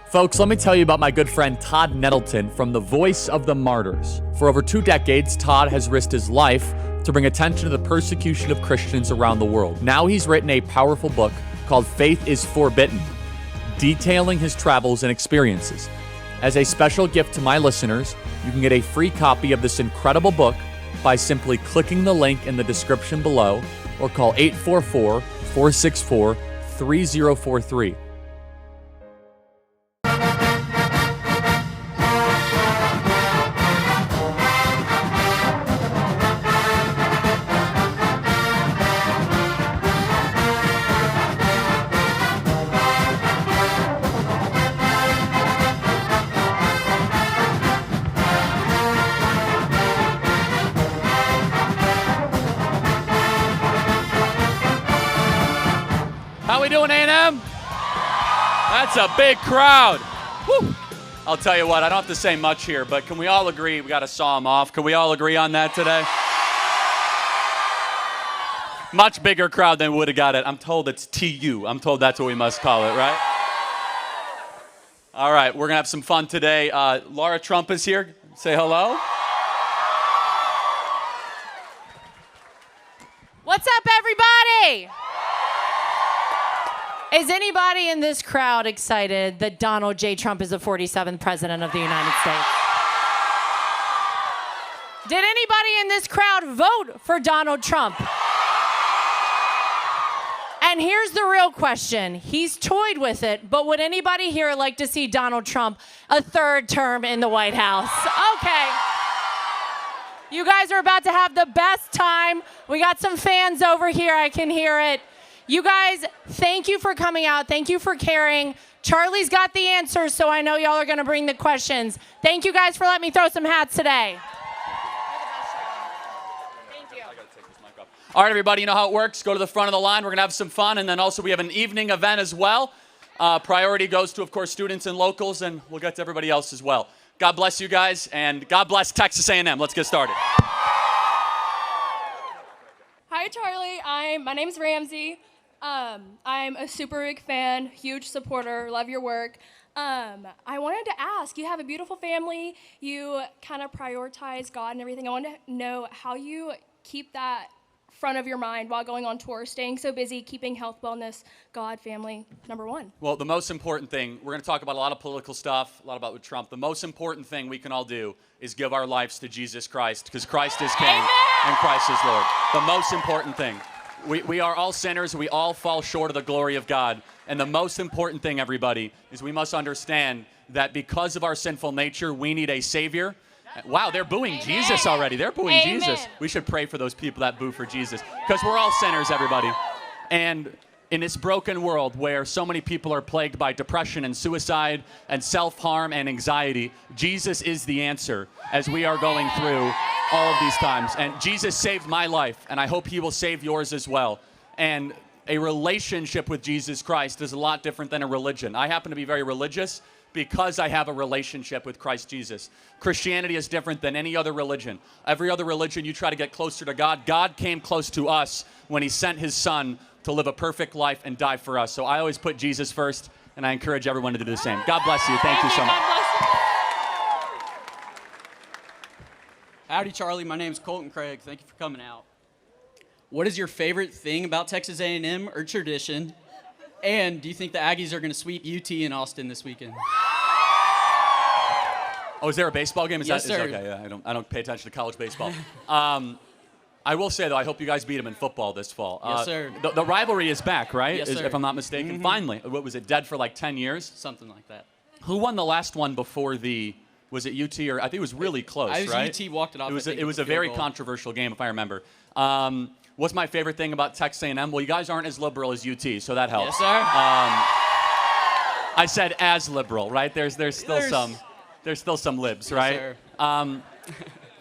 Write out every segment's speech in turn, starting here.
Folks, let me tell you about my good friend Todd Nettleton from the Voice of the Martyrs. For over 2 decades, Todd has risked his life to bring attention to the persecution of Christians around the world. Now he's written a powerful book called Faith is Forbidden, detailing his travels and experiences. As a special gift to my listeners, you can get a free copy of this incredible book by simply clicking the link in the description below or call 844-464-3043. How we doing, A&M? That's a big crowd. Woo. I'll tell you what, I don't have to say much here, but can we all agree we got to saw them off? Can we all agree on that today? Much bigger crowd than would have got it. I'm told it's TU. I'm told that's what we must call it, right? All right, we're going to have some fun today. Laura Trump is here. Say hello. What's up, everybody? Is anybody in this crowd excited that Donald J. Trump is the 47th president of the United States? Did anybody in this crowd vote for Donald Trump? And here's the real question. He's toyed with it, but would anybody here like to see Donald Trump a 3rd term in the White House? Okay. You guys are about to have the best time. We got some fans over here. I can hear it. You guys, thank you for coming out. Thank you for caring. Charlie's got the answers, so I know y'all are going to bring the questions. Thank you guys for letting me throw some hats today. Thank you. All right, everybody, you know how it works. Go to the front of the line. We're going to have some fun, and then also we have an evening event as well. Priority goes to, of course, students and locals, and we'll get to everybody else as well. God bless you guys, and God bless Texas A&M. Let's get started. Hi, Charlie. My name's Ramsay. I'm a super big fan, huge supporter, love your work. I wanted to ask, you have a beautiful family, you kind of prioritize God and everything. I want to know how you keep that front of your mind while going on tour, staying so busy, keeping health, wellness, God, family, number one. Well, the most important thing, we're going to talk about a lot of political stuff, a lot about with Trump. The most important thing we can all do is give our lives to Jesus Christ, because Christ is King and Christ is Lord. The most important thing. We are all sinners. We all fall short of the glory of God. And the most important thing, everybody, is we must understand that because of our sinful nature, we need a Savior. Wow, they're booing Amen. Jesus already. They're booing Amen. Jesus. We should pray for those people that boo for Jesus, because we're all sinners, everybody. And in this broken world where so many people are plagued by depression and suicide and self-harm and anxiety, Jesus is the answer as we are going through all of these times. And Jesus saved my life, and I hope he will save yours as well. And a relationship with Jesus Christ is a lot different than a religion. I happen to be very religious because I have a relationship with Christ Jesus. Christianity is different than any other religion. Every other religion, you try to get closer to God. God came close to us when he sent his son to live a perfect life and die for us. So I always put Jesus first, and I encourage everyone to do the same. God bless you. Thank you so much. Howdy, Charlie. My name's Colton Craig. Thank you for coming out. What is your favorite thing about Texas A&M or tradition? And do you think the Aggies are going to sweep UT in Austin this weekend? Oh, is there a baseball game? Yes, sir. Okay, yeah, I don't pay attention to college baseball. I will say, though, I hope you guys beat them in football this fall. Yes, sir. The rivalry is back, right? Yes, sir. If I'm not mistaken. Mm-hmm. Finally. What was it, dead for like 10 years? Something like that. Who won the last one before the... Was it UT or... I think it was really close, right? UT walked it off. It was a very controversial game, if I remember. What's my favorite thing about Texas A&M? Well, you guys aren't as liberal as UT, so that helps. Yes, sir. I said as liberal, right? There's still some libs, right? Yes, sir.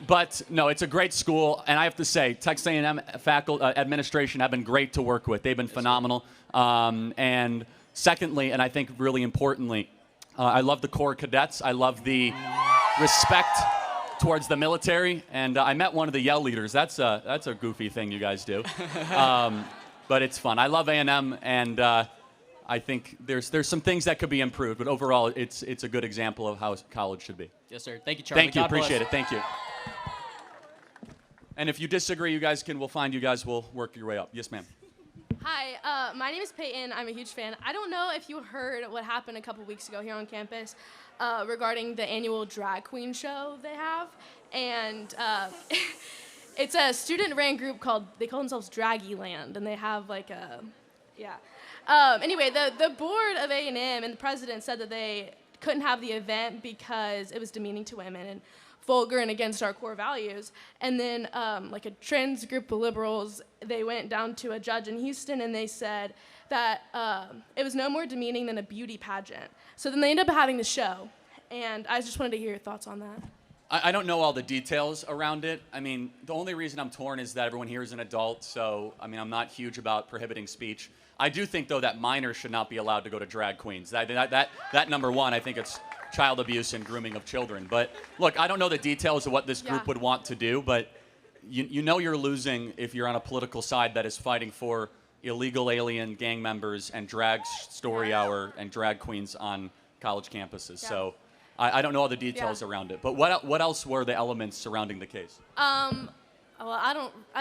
But no, it's a great school, and I have to say, Texas A&M faculty administration have been great to work with. They've been phenomenal. And secondly, and I think really importantly, I love the Corps cadets. I love the respect towards the military, and I met one of the Yell leaders. That's a goofy thing you guys do, but it's fun. I love A&M, and I think there's some things that could be improved, but overall, it's a good example of how college should be. Yes, sir. Thank you, Charlie. Thank you. God bless. Appreciate it. Thank you. And if you disagree, you guys we'll find you guys will work your way up. Yes, ma'am. Hi, my name is Payton. I'm a huge fan. I don't know if you heard what happened a couple weeks ago here on campus regarding the annual drag queen show they have. And it's a student-ran group they call themselves Draggyland, and they have like a, anyway, the board of A&M and the president said that they couldn't have the event because it was demeaning to women and vulgar and against our core values. And then like a trans group of liberals, they went down to a judge in Houston and they said that it was no more demeaning than a beauty pageant. So then they ended up having the show. And I just wanted to hear your thoughts on that. I don't know all the details around it. I mean, the only reason I'm torn is that everyone here is an adult, so, I mean, I'm not huge about prohibiting speech. I do think, though, that minors should not be allowed to go to drag queens. That number one, I think it's child abuse and grooming of children. But, look, I don't know the details of what this group would want to do, but you know you're losing if you're on a political side that is fighting for illegal alien gang members and drag story hour and drag queens on college campuses. Yeah. So I don't know all the details around it. But what else were the elements surrounding the case? Well, I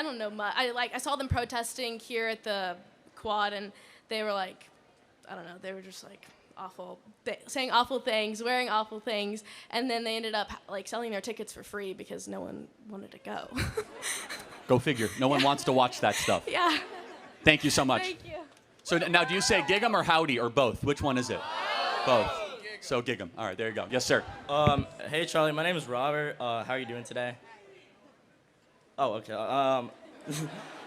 don't know much. I saw them protesting here at the quad, and they were like, I don't know, they were just like awful, saying awful things, wearing awful things, and then they ended up like selling their tickets for free because no one wanted to go. Go figure. No one wants to watch that stuff. Yeah. Thank you so much. Thank you. So now, do you say gig 'em or howdy or both? Which one is it? Both. So gig 'em. All right, there you go. Yes, sir. Hey, Charlie. My name is Robert. How are you doing today? Oh, okay.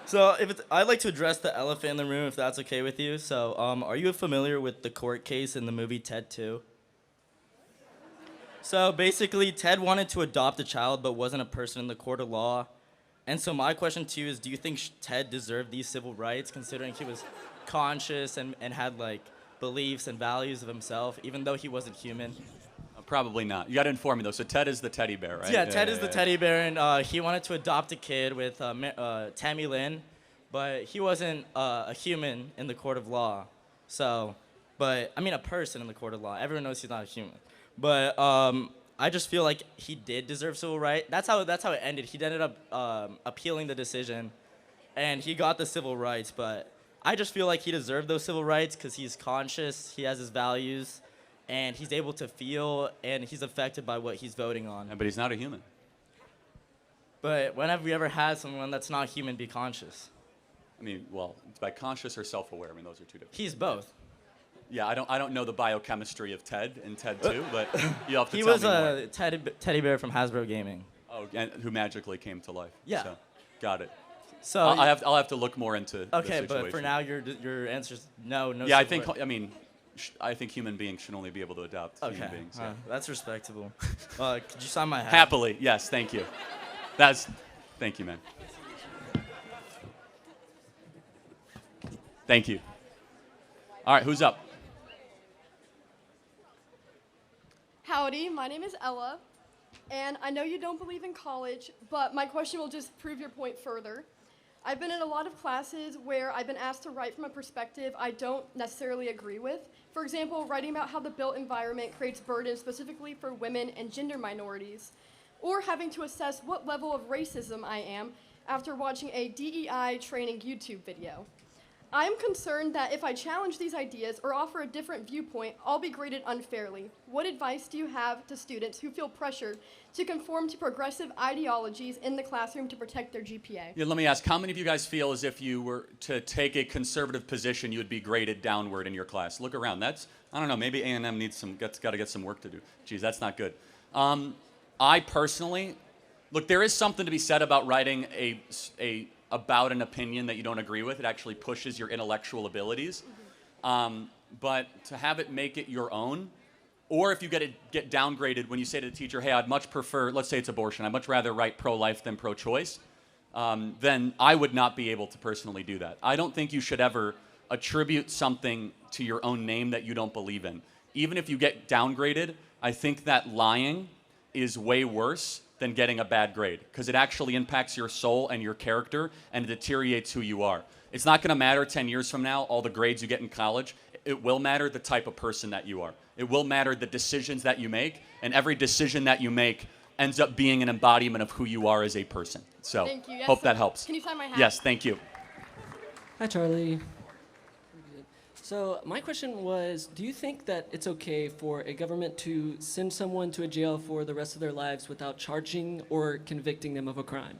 So I'd like to address the elephant in the room, if that's okay with you. So, are you familiar with the court case in the movie Ted 2? So basically, Ted wanted to adopt a child, but wasn't a person in the court of law. And so my question to you is, do you think Ted deserved these civil rights, considering he was conscious and had like beliefs and values of himself, even though he wasn't human? Probably not. You got to inform me, though. So Ted is the teddy bear, right? Yeah, Ted is the teddy bear, and he wanted to adopt a kid with Tammy Lynn, but he wasn't a human in the court of law. So, but, I mean, a person in the court of law. Everyone knows he's not a human. But I just feel like he did deserve civil rights. That's how it ended. He ended up appealing the decision, and he got the civil rights, but I just feel like he deserved those civil rights because he's conscious, he has his values, and he's able to feel, and he's affected by what he's voting on. Yeah, but he's not a human. But when have we ever had someone that's not human be conscious? I mean, well, it's by conscious or self-aware. I mean, those are two different. He's both. Yeah, I don't know the biochemistry of Ted and Ted 2, but you'll have to he tell was me more. a teddy bear from Hasbro Gaming. Oh, and who magically came to life. Yeah. So, got it. So I'll have to look more into the okay, situation. but for now, your answer's no. Yeah, I think I think human beings should only be able to adopt human beings. Yeah. That's respectable. Could you sign my hat? Happily, yes, thank you. Thank you, man. Thank you. All right, who's up? Howdy, my name is Ella, and I know you don't believe in college, but my question will just prove your point further. I've been in a lot of classes where I've been asked to write from a perspective I don't necessarily agree with. For example, writing about how the built environment creates burdens specifically for women and gender minorities, or having to assess what level of racism I am after watching a DEI training YouTube video. I'm concerned that if I challenge these ideas or offer a different viewpoint, I'll be graded unfairly. What advice do you have to students who feel pressured to conform to progressive ideologies in the classroom to protect their GPA? Yeah, let me ask, how many of you guys feel as if you were to take a conservative position, you would be graded downward in your class? Look around. I don't know, maybe A&M needs got to get some work to do. Geez, that's not good. I personally, look, there is something to be said about writing about an opinion that you don't agree with. It actually pushes your intellectual abilities. But to have it make it your own, or if you get downgraded when you say to the teacher, hey, I'd much prefer, let's say it's abortion, I'd much rather write pro-life than pro-choice, then I would not be able to personally do that. I don't think you should ever attribute something to your own name that you don't believe in. Even if you get downgraded, I think that lying is way worse than getting a bad grade, because it actually impacts your soul and your character and it deteriorates who you are. It's not going to matter 10 years from now, all the grades you get in college. it will matter the type of person that you are. It will matter the decisions that you make, and every decision that you make ends up being an embodiment of who you are as a person. So Thank you. Yes, hope so that helps. Can you sign my hat? Yes, thank you. Hi, Charlie. So my question was, do you think that it's okay for a government to send someone to a jail for the rest of their lives without charging or convicting them of a crime?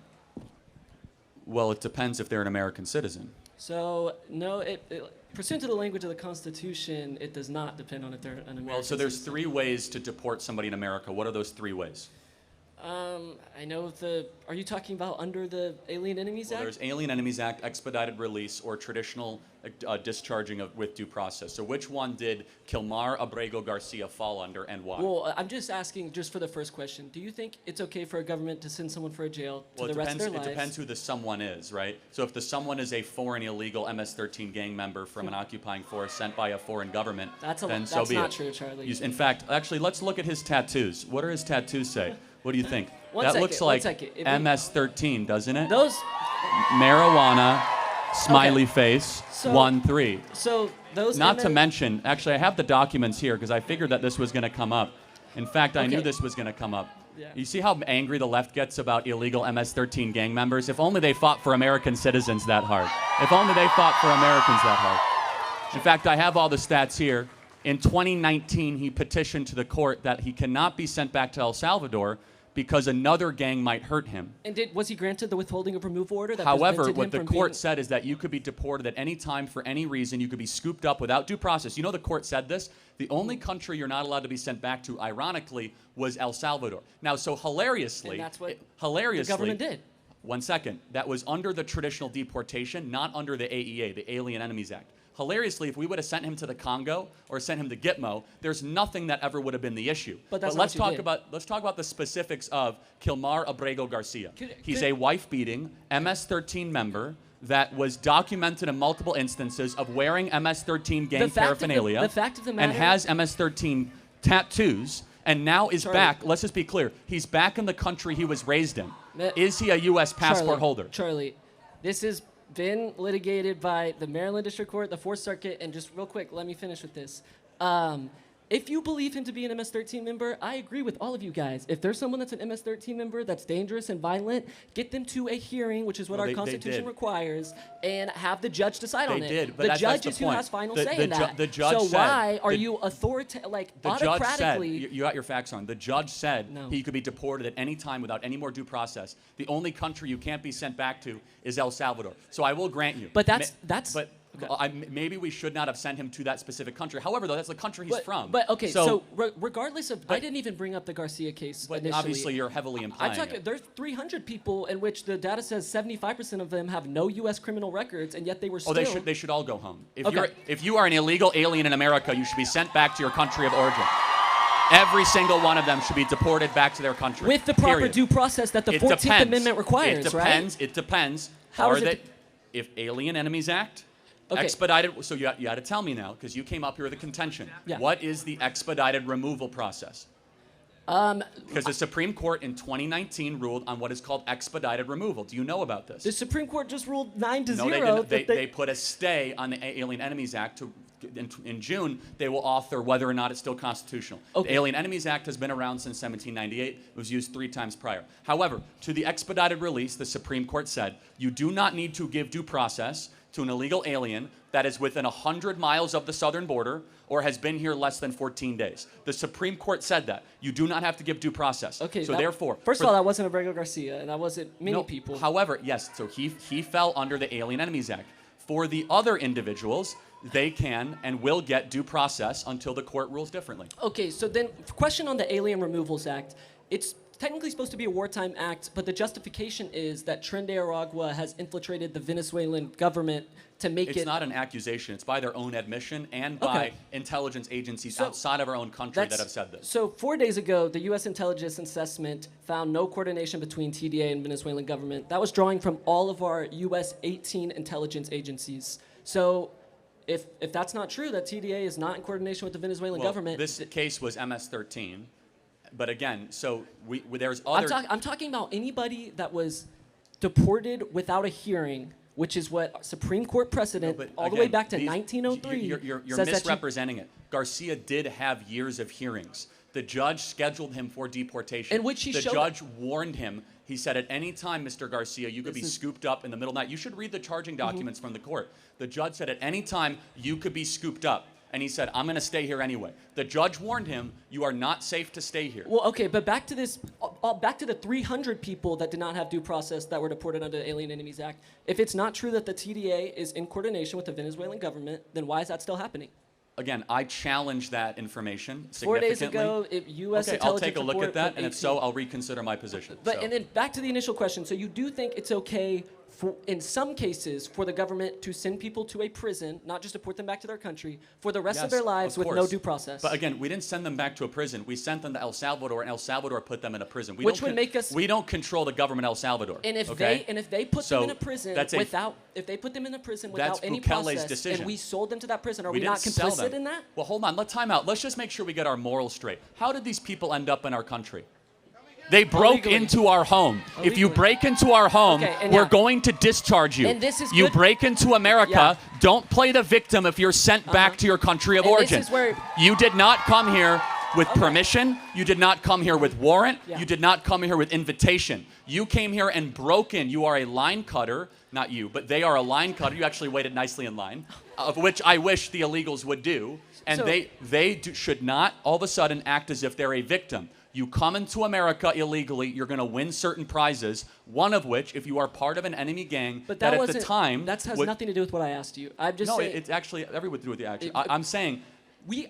Well, it depends if they're an American citizen. So no, pursuant to the language of the Constitution, it does not depend on if they're an American Well, so there's citizen. 3 ways to deport somebody in America. What are those 3 ways? I know are you talking about under the Alien Enemies Well, Act? there's Alien Enemies Act, expedited release, or traditional discharging with due process. So which one did Kilmar Garcia fall under, and why? Well, I'm just asking, just for the first question, do you think it's okay for a government to send someone for a jail to the rest of their lives? It depends who the someone is, right? So if the someone is a foreign illegal MS-13 gang member from an occupying force sent by a foreign government, then so be it. That's not true, Charlie. In fact, actually, let's look at his tattoos. What do his tattoos say? What do you think? One That second, looks one like second. If we- MS-13, doesn't it? Those, Marijuana, smiley Okay. face, So- 1-3. so those Not to MS mention, actually, I have the documents here because I figured that this was going to come up. In fact, I knew Okay. this was going to come up. Yeah. You see how angry the left gets about illegal MS-13 gang members? If only they fought for American citizens that hard. If only they fought for Americans that hard. In fact, I have all the stats here. In 2019, he petitioned to the court that he cannot be sent back to El Salvador because another gang might hurt him. And was he granted the withholding of removal order that However, prevented what him the from court being... said is that you could be deported at any time for any reason. You could be scooped up without due process. You know the court said this? The only country you're not allowed to be sent back to, ironically, was El Salvador. Now, so hilariously... And that's what hilariously, the government did. 1 second. That was under the traditional deportation, not under the AEA, the Alien Enemies Act. Hilariously, if we would have sent him to the Congo or sent him to Gitmo, there's nothing that ever would have been the issue. But that's let's not what you talk did. let's talk about the specifics of Kilmar Garcia. He's could- a wife-beating MS-13 member that was documented in multiple instances of wearing MS-13 gang The fact of the- paraphernalia the fact of the and matter- has MS-13 tattoos and now is Charlie. back. Let's just be clear. He's back in the country he was raised in. Ma- Is he a U.S. passport Charlie, holder? Charlie, this has been litigated by the Maryland District Court, the Fourth Circuit, and just real quick, let me finish with this. If you believe him to be an MS-13 member, I agree with all of you guys. If there's someone that's an MS-13 member that's dangerous and violent, get them to a hearing, which is what Well, our they Constitution did. requires, and have the judge decide on They it. did, but the that's judge the is who point. has final The- say the in ju- that. the judge so said- why are the- you The judge said, autocratically... you got your facts on. The judge said No. he could be deported at any time without any more due process. The only country you can't be sent back to is El Salvador. So I will grant you. But that's- But okay. maybe we should not have sent him to that specific country. However, though, that's the country he's from. But okay, so regardless of, I didn't even bring up the Garcia case But initially. obviously you're heavily implying I'm talking. it. There's 300 people in which the data says 75% of them have no U.S. criminal records, and yet they were still. Oh, they should all go home. Okay. If you are an illegal alien in America, you should be sent back to your country of origin. Every single one of them should be deported back to their country. with the proper Period. due process that the It 14th depends. Amendment requires, It depends. It depends. How Are is it they, de- if Alien Enemies Act, Okay. expedited? So you got to tell me now, because you came up here with a contention. Yeah. What is the expedited removal process? Because the Supreme Court in 2019 ruled on what is called expedited removal. Do you know about this? The Supreme Court just ruled 9-0. No, they didn't. that They put a stay on the Alien Enemies Act. In June, they will author whether or not it's still constitutional. Okay. The Alien Enemies Act has been around since 1798. It was used 3 times prior. However, to the expedited release, the Supreme Court said, you do not need to give due process to an illegal alien that is within 100 miles of the southern border or has been here less than 14 days. The Supreme Court said that. You do not have to give due process. Okay. So that- therefore... first for of all, that wasn't Abrego Garcia, and that wasn't many no, people. However, yes, so he fell under the Alien Enemies Act. For the other individuals, they can and will get due process until the court rules differently. Okay, so then, question on the Alien Removals Act. It's technically supposed to be a wartime act, but the justification is that Tren de Aragua has infiltrated the Venezuelan government to make It's it... not an accusation. It's by their own admission and by Okay. intelligence agencies So outside of our own country that have said this. So 4 days ago, the U.S. intelligence assessment found no coordination between TDA and Venezuelan government. That was drawing from all of our U.S. 18 intelligence agencies. So if that's not true, that TDA is not in coordination with the Venezuelan Well, government... this case was MS-13. But again, so there's other... I'm talking about anybody that was deported without a hearing which is what Supreme Court precedent But all the way again, back to these- 1903 You're says that you, misrepresenting it. Garcia did have years of hearings. The judge scheduled him for deportation. In which he the showed- judge warned him. He said, at any time, Mr. Garcia, you could be This is- scooped up in the middle of the night. You should read the charging documents from the court. The judge said, at any time, you could be scooped up. And he said, I'm going to stay here anyway. The judge warned him, you are not safe to stay here. Well, okay, but back to this, back to the 300 people that did not have due process that were deported under the Alien Enemies Act. If it's not true that the TDA is in coordination with the Venezuelan government, then why is that still happening? Again, I challenge that information 4 days significantly. ago, U.S. Okay, I'll intelligence take a look report at that, from and if 18. so, I'll reconsider my position. But So- and then back to the initial question. So you do think it's okay for, in some cases, for the government to send people to a prison, not just deport them back to their country, for the rest of Yes, their lives with no course. due process? But again, we didn't send them back to a prison. We sent them to El Salvador, and El Salvador put them in a prison. We Which don't would make us- We don't control the government of El Salvador. And if okay? they put So them in a prison that's without if they put them in a prison without That's any Bukele's process, decision. and we sold them to that prison, are we didn't not sell complicit them. in that? Well, hold on. Let's time out. Let's just make sure we get our morals straight. How did these people end up in our country? They broke Illegally. into our home. If you Illegally. break into our home, Okay, and we're yeah. going to discharge you. And this is you good- break into America, Yeah. don't play the victim if you're sent back to your country of And this origin. is where- You did not come here with permission. You did not come here with warrant. Yeah. You did not come here with invitation. You came here and broke in. You are a line cutter. Not you, but they are a line cutter. You actually waited nicely in line, of which I wish the illegals would do. And So- they should not all of a sudden act as if they're a victim. You come into America illegally, you're going to win certain prizes, one of which, if you are part of an enemy gang, But that that at wasn't. the time... That has would- nothing to do with what I asked you. I'm just No, saying. it's actually everything to do with the action. It- I'm saying...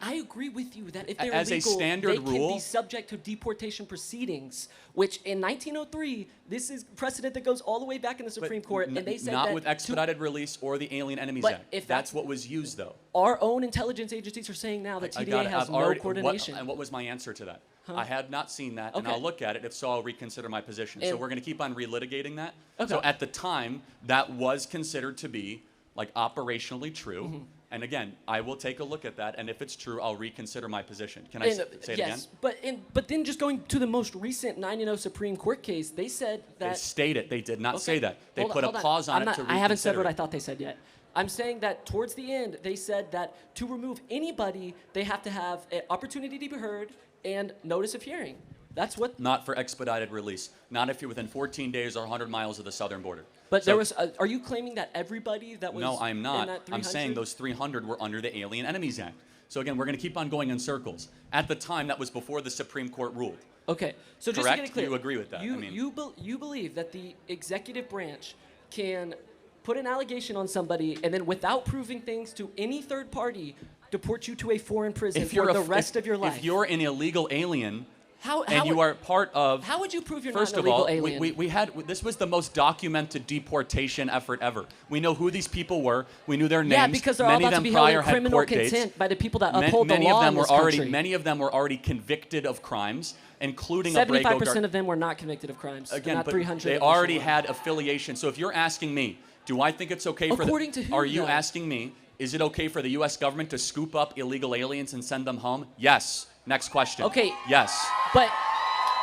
I agree with you that if they're As a illegal, standard they can rule- be subject to deportation proceedings, which in 1903, this is precedent that goes all the way back in the Supreme Court, and they said not that with expedited release or the Alien Enemies But Act. if That's that's- what was used, though. our own intelligence agencies are saying now that I TDA got it. has I've no already- coordination. and what was my answer to that? I have not seen that, and Okay. I'll look at it. If so, I'll reconsider my position. So And- we're going to keep on relitigating that. Okay. So at the time, that was considered to be like operationally true. Mm-hmm. And again, I will take a look at that, and if it's true, I'll reconsider my position. Can I And, say it yes, again? but then just going to the most recent 9-0 Supreme Court case, they said They that. state it. They did not say Okay. that. They Hold put hold a pause on I'm it not- to I haven't said reconsider what I it. thought they said yet. I'm saying that towards the end, they said that to remove anybody, they have to have an opportunity to be heard and notice of hearing. That's what. Not for expedited release. Not if you're within 14 days or 100 miles of the southern border. But So- there was. Are you claiming that everybody that was? No, I'm in not. that I'm 300? saying those 300 were under the Alien Enemies Act. So again, we're going to keep on going in circles. At the time, that was before the Supreme Court ruled. Okay, so just Correct? to get it clear, You agree with that? You, I mean- you believe that the executive branch can put an allegation on somebody and then, without proving things to any third party, deport you to a foreign prison for the rest of your life. If you're an illegal alien how and you would, are part of... how would you prove you're First not of an illegal all, alien? we had this was the most documented deportation effort ever. We know who these people were. We knew their names. yeah, because they're all Many about of to them be held prior in had criminal court dates. contempt by the people that uphold the Many law of them in were this already country. many of them were already convicted of crimes, including a 75% of them were not convicted of crimes. Again, not but 300 they of them already were. had affiliation. So if you're asking me, do I think it's okay for According to who, Are you though? asking me, is it okay for the US government to scoop up illegal aliens and send them home? Yes. Next question. Okay. Yes. But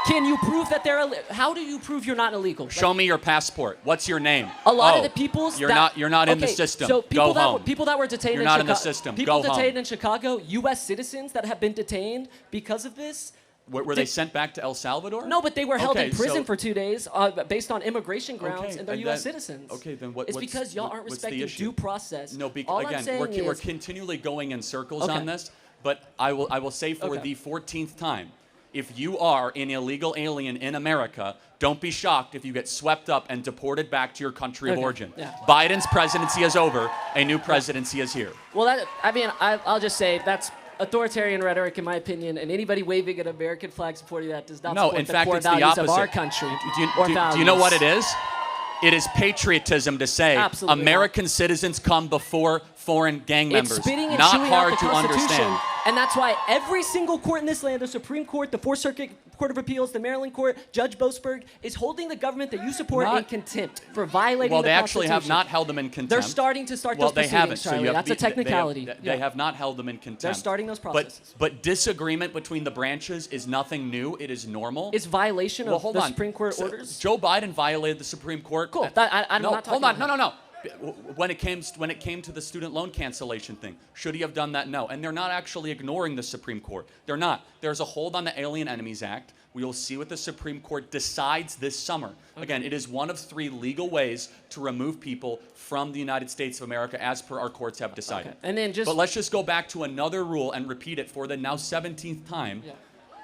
can you prove that they're? How do you prove you're not illegal? Show me your passport. What's your name? A lot Oh, of the people's You're that, not in the okay, system. So people Go that home. Were, people that were detained You're in not Chicago, in the system. People Go home. detained in Chicago, U.S. citizens that have been detained because of this. Were they sent back to El Salvador? No, but they were held Okay, in prison so- for 2 days based on immigration grounds, Okay, and they're and U.S. that- citizens. okay, then It's what's- because y'all aren't what's the respecting issue? due process. No, All I'm again, saying we're is, continually going in circles Okay. on this, but I will say for Okay. the 14th time, if you are an illegal alien in America, don't be shocked if you get swept up and deported back to your country of Okay, origin. yeah. Biden's presidency is over. A new presidency is here. well, I'll just say that's authoritarian rhetoric, in my opinion, and anybody waving an American flag supporting that does not No, support in the fact, core it's the values of our opposite. country. Do you know what it is? It is patriotism to say Absolutely American citizens come before foreign gang members. It's spitting and Not chewing hard out the to Constitution, understand. and that's why every single court in this land, the Supreme Court, the Fourth Circuit Court of Appeals, the Maryland Court, Judge Boasberg, is holding the government that you support in contempt for violating Well, the they actually Constitution. have not held them in contempt. They're starting to start Well, those they proceedings, haven't. So Charlie. you have That's a they have- technicality. They Yeah. have not held them in contempt. They're starting those processes. But disagreement between the branches is nothing new. It is normal. It's violation Well, of hold the on. Supreme Court So orders. Joe Biden violated the Supreme Court. Cool. I'm no, not talking hold on. about No. When it came to the student loan cancellation thing, should he have done that? No. And they're not actually ignoring the Supreme Court. They're not. There's a hold on the Alien Enemies Act. We will see what the Supreme Court decides this summer. Again, it is one of 3 legal ways to remove people from the United States of America, as per our courts have decided. Okay. And then But let's just go back to another rule and repeat it for the now 17th time. Yeah.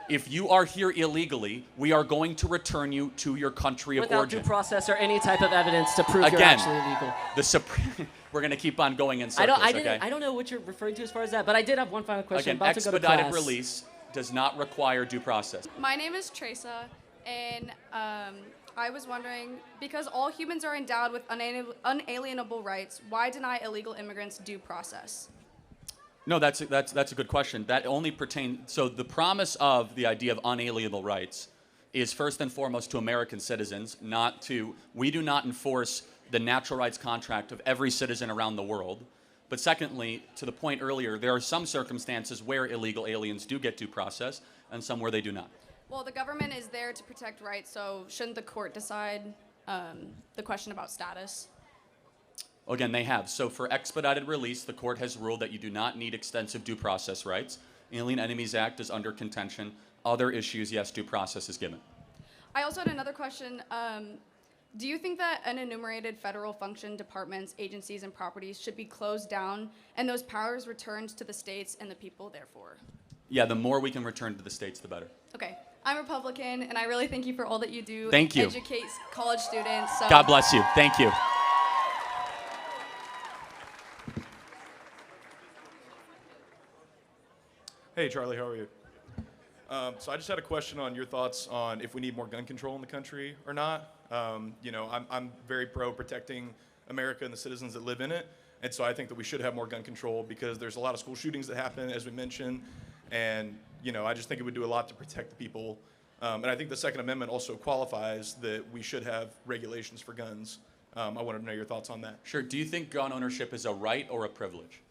If you are here illegally, we are going to return you to your country of without origin. due process or any type of evidence to prove you're Again, actually illegal. the Supreme. We're going to keep on going in I circles. don't know what you're referring to as far as that, but I did have one final question. Again, I'm about to go to expedited class. release does not require due process. My name is Teresa, and I was wondering, because all humans are endowed with unalienable rights, why deny illegal immigrants due process? No, that's a good question. That only pertains. So the promise of the idea of unalienable rights is first and foremost to American citizens, not to. We do not enforce the natural rights contract of every citizen around the world. But secondly, to the point earlier, there are some circumstances where illegal aliens do get due process, and some where they do not. Well, the government is there to protect rights, so shouldn't the court decide the question about status? Again, they have. So for expedited release, the court has ruled that you do not need extensive due process rights. Alien Enemies Act is under contention. Other issues, yes, due process is given. I also had another question. Do you think that unenumerated federal function departments, agencies, and properties should be closed down and those powers returned to the states and the people, therefore? Yeah, the more we can return to the states, the better. Okay. I'm Republican, and I really thank you for all that you do. Thank you. Educate college students. So. God bless you. Thank you. Hey, Charlie, how are you? So I just had a question on your thoughts on if we need more gun control in the country or not. I'm very pro protecting America and the citizens that live in it. And so I think that we should have more gun control because there's a lot of school shootings that happen, as we mentioned. And, I just think it would do a lot to protect the people. And I think the Second Amendment also qualifies that we should have regulations for guns. I wanted to know your thoughts on that. Sure. Do you think gun ownership is a right or a privilege?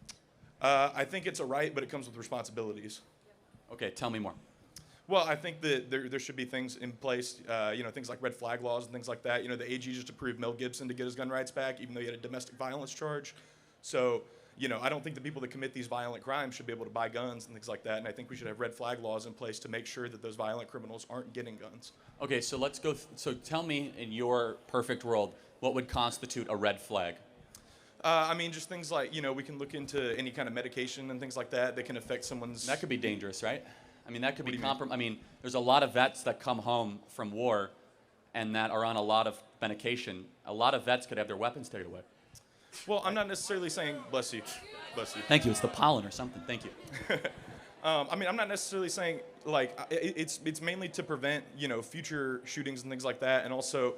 I think it's a right, but it comes with responsibilities. Okay, tell me more. Well, I think that there should be things in place, things like red flag laws and things like that. The AG just approved Mel Gibson to get his gun rights back, even though he had a domestic violence charge. So, I don't think the people that commit these violent crimes should be able to buy guns and things like that. And I think we should have red flag laws in place to make sure that those violent criminals aren't getting guns. Okay, so let's go. So tell me, in your perfect world, what would constitute a red flag? Just things like, we can look into any kind of medication and things like that that can affect someone's... That could be dangerous, right? That could be compromised. There's a lot of vets that come home from war and that are on a lot of medication. A lot of vets could have their weapons taken away. Well, I'm not necessarily saying... Bless you. Bless you. Thank you. It's the pollen or something. Thank you. I'm not necessarily saying, it's mainly to prevent, future shootings and things like that, and also...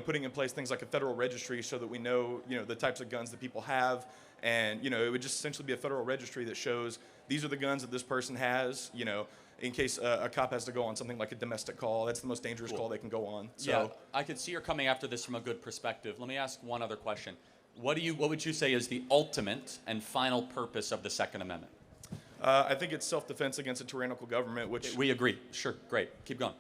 putting in place things like a federal registry so that we know, the types of guns that people have. And, it would just essentially be a federal registry that shows these are the guns that this person has, in case a cop has to go on something like a domestic call. That's the most dangerous call they can go on. So, yeah, I could see you're coming after this from a good perspective. Let me ask one other question. What would you say is the ultimate and final purpose of the Second Amendment? I think it's self-defense against a tyrannical government, which... We agree. Sure. Great. Keep going.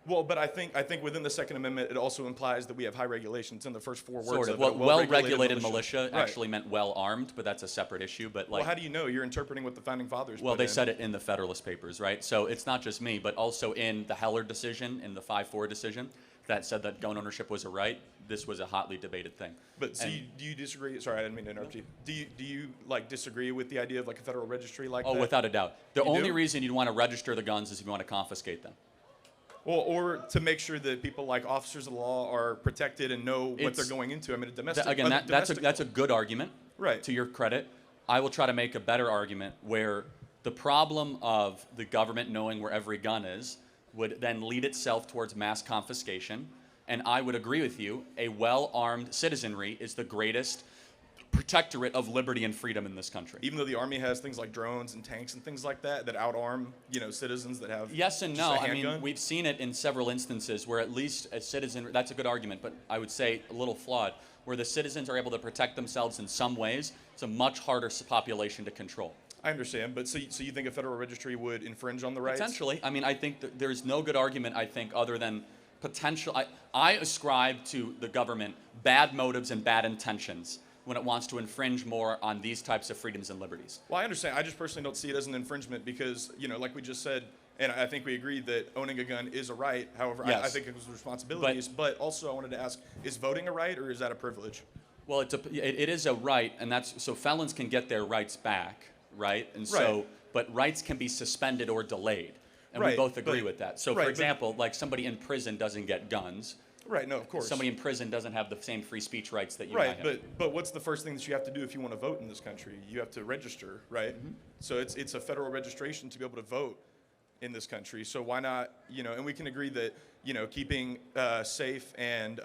Well, but I think within the Second Amendment, it also implies that we have high regulations in the first 4 words. Sort of. Of it. Well-regulated militia right. actually meant well-armed, but that's a separate issue. But well, how do you know? You're interpreting what the Founding Fathers Well, put they in. said it in the Federalist Papers, right? So it's not just me, but also in the Heller decision, in the 5-4 decision, that said that gun ownership was a right. This was a hotly debated thing. But so do you disagree? Sorry, I didn't mean to interrupt you. Do you disagree with the idea of a federal registry like that? Oh, without a doubt. The only do? reason you'd want to register the guns is if you want to confiscate them. Well, or to make sure that people like officers of the law are protected and know what they're going into. A domestic... That's a good argument. Right. To your credit. I will try to make a better argument where the problem of the government knowing where every gun is would then lead itself towards mass confiscation. And I would agree with you, a well-armed citizenry is the greatest protectorate of liberty and freedom in this country. Even though the Army has things like drones and tanks and things like that outarm, citizens that have Yes and just no. a handgun. We've seen it in several instances where at least a citizen, that's a good argument, but I would say a little flawed, where the citizens are able to protect themselves in some ways. It's a much harder population to control. I understand, but so you think a federal registry would infringe on the rights? Potentially. I think there's no good argument, other than potential. I ascribe to the government bad motives and bad intentions when it wants to infringe more on these types of freedoms and liberties. Well, I understand. I just personally don't see it as an infringement because, like we just said, and I think we agreed that owning a gun is a right. However, Yes. I think it was responsibilities. But also I wanted to ask, is voting a right or is that a privilege? Well, it is a right, and so felons can get their rights back, right? And so, Right. but rights can be suspended or delayed, and we Right, both agree but- with that. So, right, for but- example, like somebody in prison doesn't get guns. Right, no, of course. Somebody in prison doesn't have the same free speech rights that you might Right, have. but what's the first thing that you have to do if you want to vote in this country? You have to register, right? Mm-hmm. So it's a federal registration to be able to vote in this country. So why not, and we can agree that, keeping safe and,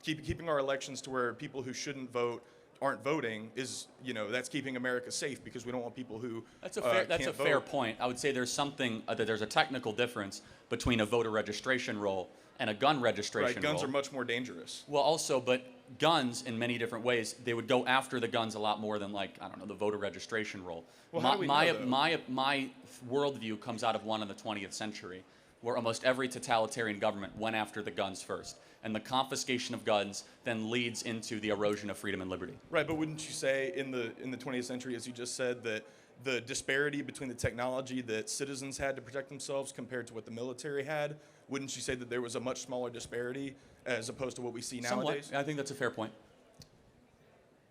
keeping our elections to where people who shouldn't vote aren't voting is, that's keeping America safe because we don't want people who That's a fair. That's a can't fair vote. point. I would say there's something that there's a technical difference between a voter registration roll and a gun registration Right, guns roll. are much more dangerous. Well, also, but guns in many different ways, they would go after the guns a lot more than the voter registration roll. Well, how do we know, though? My worldview comes out of one in the 20th century, where almost every totalitarian government went after the guns first, and the confiscation of guns then leads into the erosion of freedom and liberty. Right, but wouldn't you say in the 20th century, as you just said, that the disparity between the technology that citizens had to protect themselves compared to what the military had, wouldn't you say that there was a much smaller disparity as opposed to what we see Somewhat. nowadays? I think that's a fair point.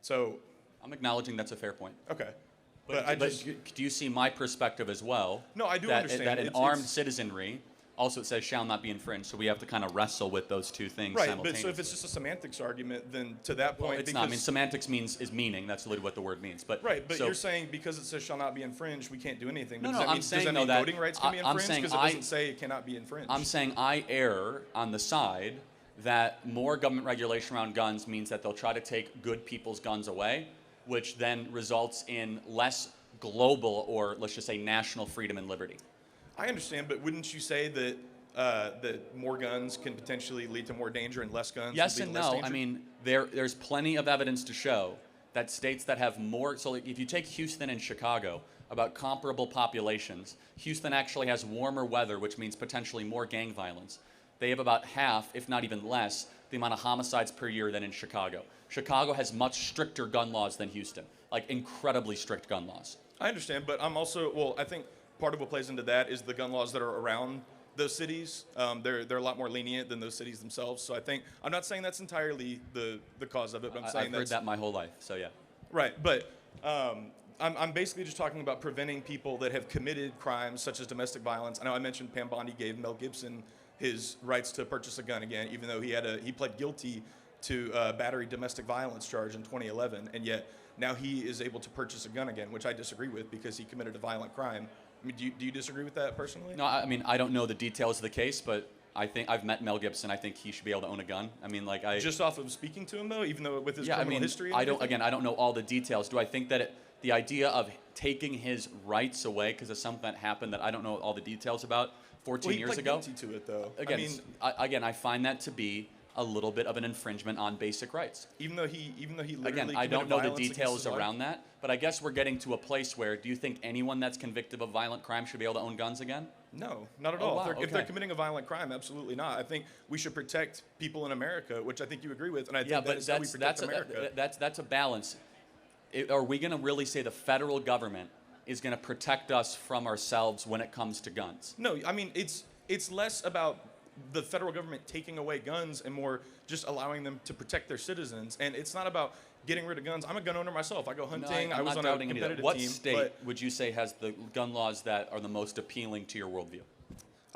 So, I'm acknowledging that's a fair point. okay. But do you see my perspective as well? No, I do that, understand. That in It's- armed it's- citizenry, also it says shall not be infringed, so we have to kind of wrestle with those two things Right, but simultaneously. so if it's just a semantics argument, then to that point, Well, it's not. I mean, semantics is meaning. That's literally what the word means. But right, but so, you're saying because it says shall not be infringed, we can't do anything. But No, does no, that I'm mean, saying, does that though, mean that voting rights can be I'm infringed? saying Because it doesn't say it cannot be infringed. I'm saying I err on the side that more government regulation around guns means that they'll try to take good people's guns away, which then results in less global or let's just say national freedom and liberty. I understand, but wouldn't you say that that more guns can potentially lead to more danger and less guns? Yes would and lead to less no. danger? I mean, there's plenty of evidence to show that states that have more. So, like, if you take Houston and Chicago, about comparable populations, Houston actually has warmer weather, which means potentially more gang violence. They have about half, if not even less, the amount of homicides per year than in Chicago. Chicago has much stricter gun laws than Houston, like incredibly strict gun laws. I understand, but I'm also, I think part of what plays into that is the gun laws that are around those cities. They're a lot more lenient than those cities themselves. So I think, I'm not saying that's entirely the cause of it, but I'm saying I've heard that my whole life, so yeah. Right, but I'm basically just talking about preventing people that have committed crimes such as domestic violence. I know I mentioned Pam Bondi gave Mel Gibson his rights to purchase a gun again, even though he pled guilty to a battery domestic violence charge in 2011, and yet now he is able to purchase a gun again, which I disagree with because he committed a violent crime. I mean, do you disagree with that personally? No, I mean, I don't know the details of the case, but I think I've met Mel Gibson. I think he should be able to own a gun. I mean, like Just off of speaking to him though, even though with his criminal history. And I don't. everything? Again, I don't know all the details. Do I think that the idea of taking his rights away because of something that happened that I don't know all the details about 14 years ago? Well, he pled guilty to it though. Again, I find that to be a little bit of an infringement on basic rights. Even though he literally Again, I don't know the details around that, but I guess we're getting to a place where do you think anyone that's convicted of violent crime should be able to own guns again? No, not at Oh, all. wow, If they're okay. committing a violent crime, absolutely not. I think we should protect people in America, which I think you agree with, and I think Yeah, that but is how we protect America. that's a balance. Are we going to really say the federal government is going to protect us from ourselves when it comes to guns? No, I mean it's less about the federal government taking away guns and more just allowing them to protect their citizens. And it's not about getting rid of guns. I'm a gun owner myself. I go hunting. No, I I'm was not on a doubting any of that. competitive What team. state but would you say has the gun laws that are the most appealing to your worldview?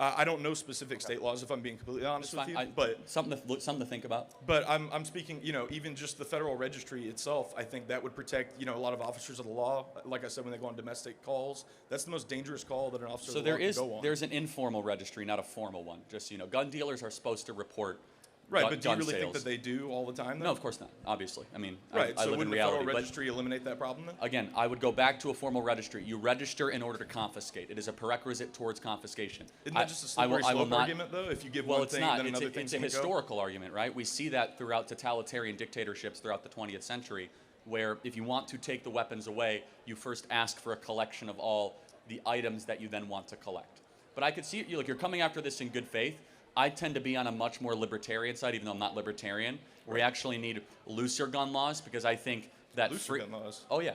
I don't know specific state laws, if I'm being completely honest with you. But something to think about. But I'm speaking, even just the federal registry itself, I think that would protect, a lot of officers of the law. Like I said, when they go on domestic calls, that's the most dangerous call that an officer So of the law there can go on. there's an informal registry, not a formal one. Just gun dealers are supposed to report. Right, gun, but do you gun really think sales. that they do all the time, though? No, of course not. Obviously, I mean, Right, I so live in wouldn't the reality. federal but registry eliminate that problem then? again, I would go back to a formal registry. You register in order to confiscate. It is a prerequisite towards confiscation. Isn't that just a slippery slope argument, though? If you give well, one it's thing, not. then another It's thing's a gonna go? historical argument, right? We see that throughout totalitarian dictatorships throughout the 20th century, where if you want to take the weapons away, you first ask for a collection of all the items that you then want to collect. But I could see you're coming after this in good faith. I tend to be on a much more libertarian side, even though I'm not libertarian. We actually need looser gun laws because I think that Gun laws. Oh yeah,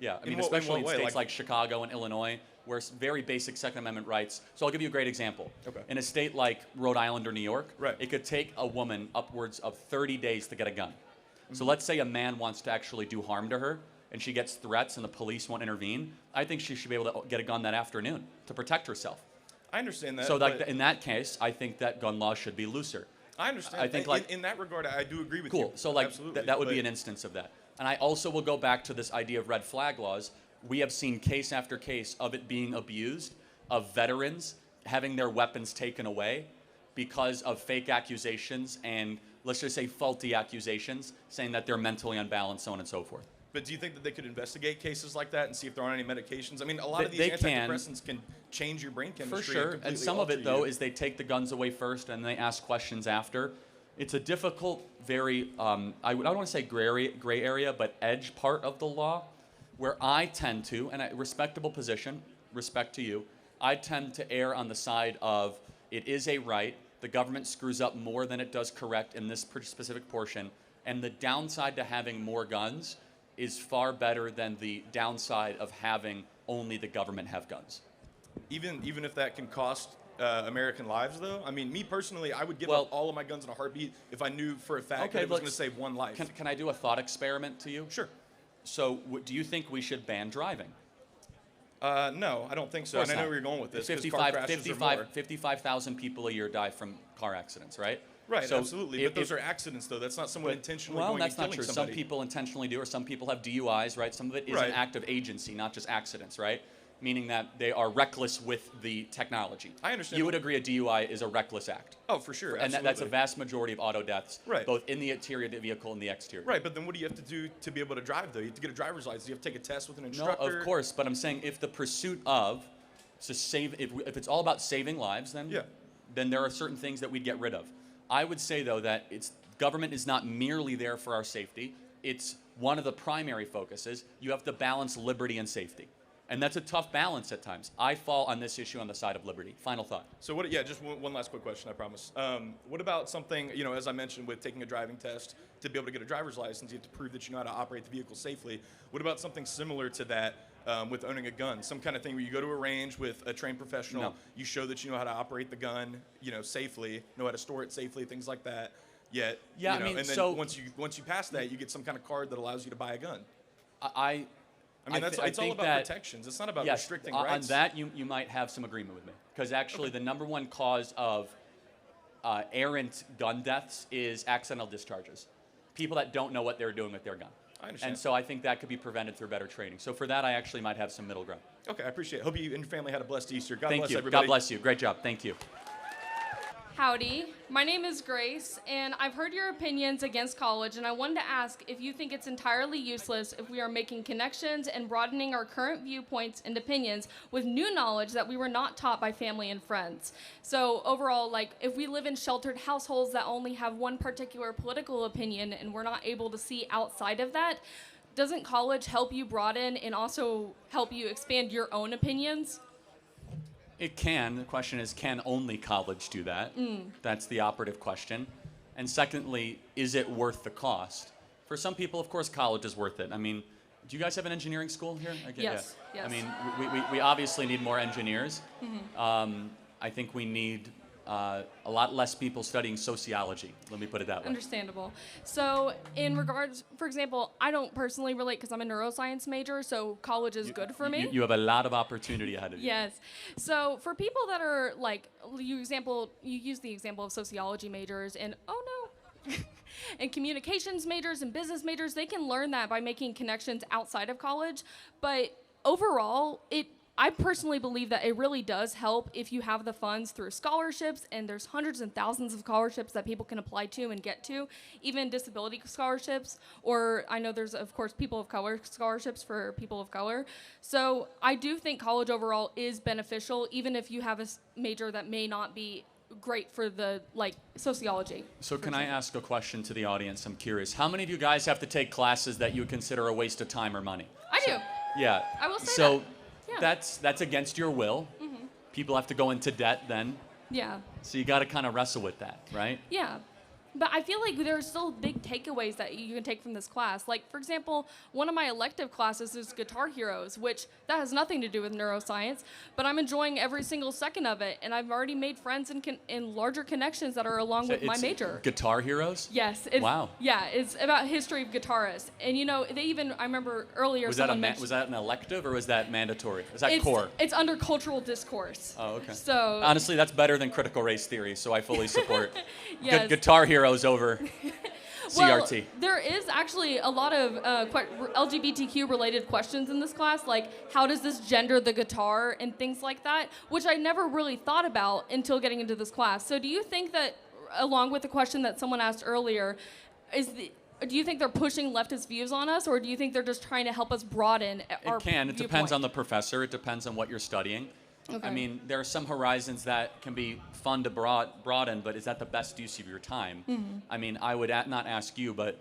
yeah. I mean, what especially in way? states like Chicago and Illinois, where it's very basic Second Amendment rights. So I'll give you a great example. Okay. In a state like Rhode Island or New York, Right. it could take a woman upwards of 30 days to get a gun. So Mm-hmm. let's say a man wants to actually do harm to her, and she gets threats and the police won't intervene. I think she should be able to get a gun that afternoon to protect herself. I understand that. So but in that case, I think that gun laws should be looser. I understand. I think in that regard, I do agree with you. Cool. So like Absolutely. that would be But- an instance of that. And I also will go back to this idea of red flag laws. We have seen case after case of it being abused, of veterans having their weapons taken away because of fake accusations and, let's just say, faulty accusations, saying that they're mentally unbalanced, so on and so forth. But do you think that they could investigate cases like that and see if there aren't any medications? I mean, a lot of these They can. antidepressants can change your brain For chemistry. sure. And completely some of alter it, though, you. is they take the guns away first and they ask questions after. It's a difficult, very, I don't want to say gray area, but edge part of the law where I tend to, and a respectable position, respect to you, I tend to err on the side of it is a right. The government screws up more than it does correct in this specific portion. And the downside to having more guns is far better than the downside of having only the government have guns. Even if that can cost American lives, though? I mean, me personally, I would give Well- up all of my guns in a heartbeat if I knew for a fact that it was going to save one life. Can I do a thought experiment to you? Sure. So, do you think we should ban driving? No, I don't think so. Of course And I know not. where you're going with this. 'Cause car crashes are more. 55,000 people a year die from car accidents, right? Right, So absolutely. But those are accidents, though. That's not someone intentionally well, going that's and not killing true. somebody. Some people intentionally do, or some people have DUIs, right? Some of it is Right. an act of agency, not just accidents, right? Meaning that they are reckless with the technology. I understand. You would agree a DUI is a reckless act. Oh, for sure. And that's a absolutely. vast majority of auto deaths, Right. both in the interior of the vehicle and the exterior. Right, but then what do you have to do to be able to drive, though? You have to get a driver's license. You have to take a test with an No, instructor. of course, but I'm saying if the pursuit of to save, if it's all about saving lives, then Yeah. then there are certain things that we'd get rid of. I would say though that government is not merely there for our safety. It's one of the primary focuses. You have to balance liberty and safety, and that's a tough balance at times. I fall on this issue on the side of liberty. Final thought. So what? Yeah, just one last quick question, I promise. What about something, as I mentioned, with taking a driving test to be able to get a driver's license, you have to prove that you know how to operate the vehicle safely. What about something similar to that with owning a gun? Some kind of thing where you go to a range with a trained professional, No. you show that you know how to operate the gun, safely, know how to store it safely, things like that. Yet, Yeah, I mean, and then so- once you pass that, you get some kind of card that allows you to buy a gun. I mean, it's all think about that- protections. It's not about yes, restricting on rights. that you might have some agreement with me, because actually the number one cause of errant gun deaths is accidental discharges. People that don't know what they're doing with their gun. I understand. And so I think that could be prevented through better training. So for that, I actually might have some middle ground. Okay, I appreciate it. Hope you and your family had a blessed Easter. God Thank bless you. everybody. God bless you. Great job. Thank you. Howdy, my name is Grace, and I've heard your opinions against college, and I wanted to ask if you think it's entirely useless if we are making connections and broadening our current viewpoints and opinions with new knowledge that we were not taught by family and friends. So overall, if we live in sheltered households that only have one particular political opinion and we're not able to see outside of that, doesn't college help you broaden and also help you expand your own opinions? It can. The question is, can only college do that? That's the operative question. And secondly, is it worth the cost? For some people, of course, college is worth it. I mean, do you guys have an engineering school here? Yes, yes. I mean, we obviously need more engineers. I think we need a lot less people studying sociology. Let me put it that way. Understandable. So in regards, for example, I don't personally relate because I'm a neuroscience major, so college is good for me. You have a lot of opportunity ahead of you. Yes. So for people that are you use the example of sociology majors and and communications majors and business majors, they can learn that by making connections outside of college. But overall, I personally believe that it really does help if you have the funds through scholarships, and there's hundreds and thousands of scholarships that people can apply to and get to, even disability scholarships, or I know there's, of course, people of color scholarships for people of color. So I do think college overall is beneficial, even if you have a major that may not be great for the sociology. So can I ask a question to the audience? I'm curious. How many of you guys have to take classes that you would consider a waste of time or money? I do. Yeah. I will say so that. Yeah. that's against your will. People have to go into debt then. Yeah. So you got to kind of wrestle with that, right? Yeah. But I feel like there are still big takeaways that you can take from this class. Like, for example, one of my elective classes is Guitar Heroes, which that has nothing to do with neuroscience, but I'm enjoying every single second of it, and I've already made friends and larger connections that are along with my major. Guitar Heroes? Yes. Wow. Yeah, it's about history of guitarists. And, you know, I remember earlier Was someone that mentioned... Was that an elective or was that mandatory? Was that core? It's under cultural discourse. Oh, okay. So... Honestly, that's better than critical race theory, so I fully support Yes. Guitar Heroes over CRT. Well, there is actually a lot of LGBTQ-related questions in this class, like how does this gender the guitar and things like that, which I never really thought about until getting into this class. So do you think that, along with the question that someone asked earlier, do you think they're pushing leftist views on us, or do you think they're just trying to help us broaden our viewpoint? It depends on the professor. It depends on what you're studying. Okay. I mean, there are some horizons that can be fun to broaden, but is that the best use of your time? Mm-hmm. I mean, I would not ask you, but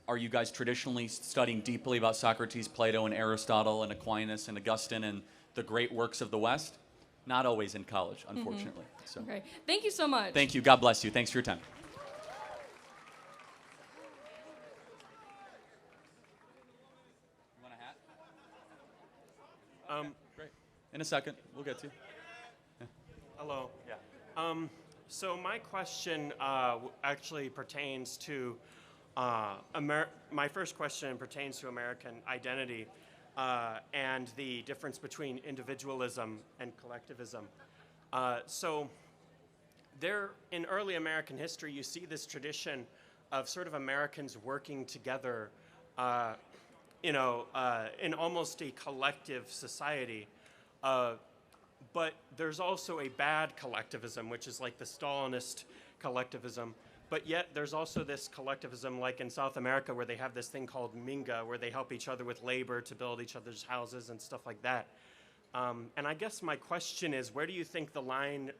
are you guys traditionally studying deeply about Socrates, Plato, and Aristotle, and Aquinas, and Augustine, and the great works of the West? Not always in college, unfortunately. So. Okay. Thank you so much. Thank you. God bless you. Thanks for your time. You want a hat? Great. In a second, we'll get to you. Yeah. Hello. Yeah. So my question actually pertains to my first question pertains to American identity and the difference between individualism and collectivism. So there, in early American history, you see this tradition of sort of Americans working together, in almost a collective society. But there's also a bad collectivism, which is like the Stalinist collectivism. But yet there's also this collectivism, like in South America, where they have this thing called minga, where they help each other with labor to build each other's houses and stuff like that. And I guess my question is, where do you think the line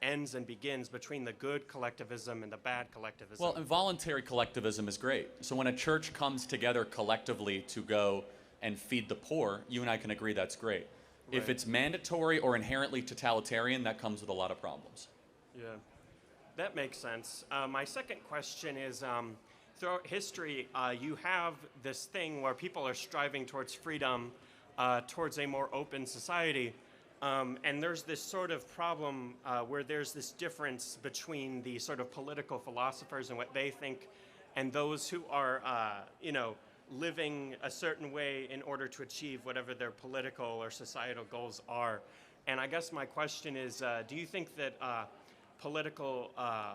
ends and begins between the good collectivism and the bad collectivism? Well, involuntary collectivism is great. So when a church comes together collectively to go and feed the poor, you and I can agree that's great. Right. If it's mandatory or inherently totalitarian, that comes with a lot of problems. Yeah, that makes sense. My second question is, throughout history, you have this thing where people are striving towards freedom, towards a more open society. And there's this sort of problem where there's this difference between the sort of political philosophers and what they think and those who are, living a certain way in order to achieve whatever their political or societal goals are. And I guess my question is, do you think that political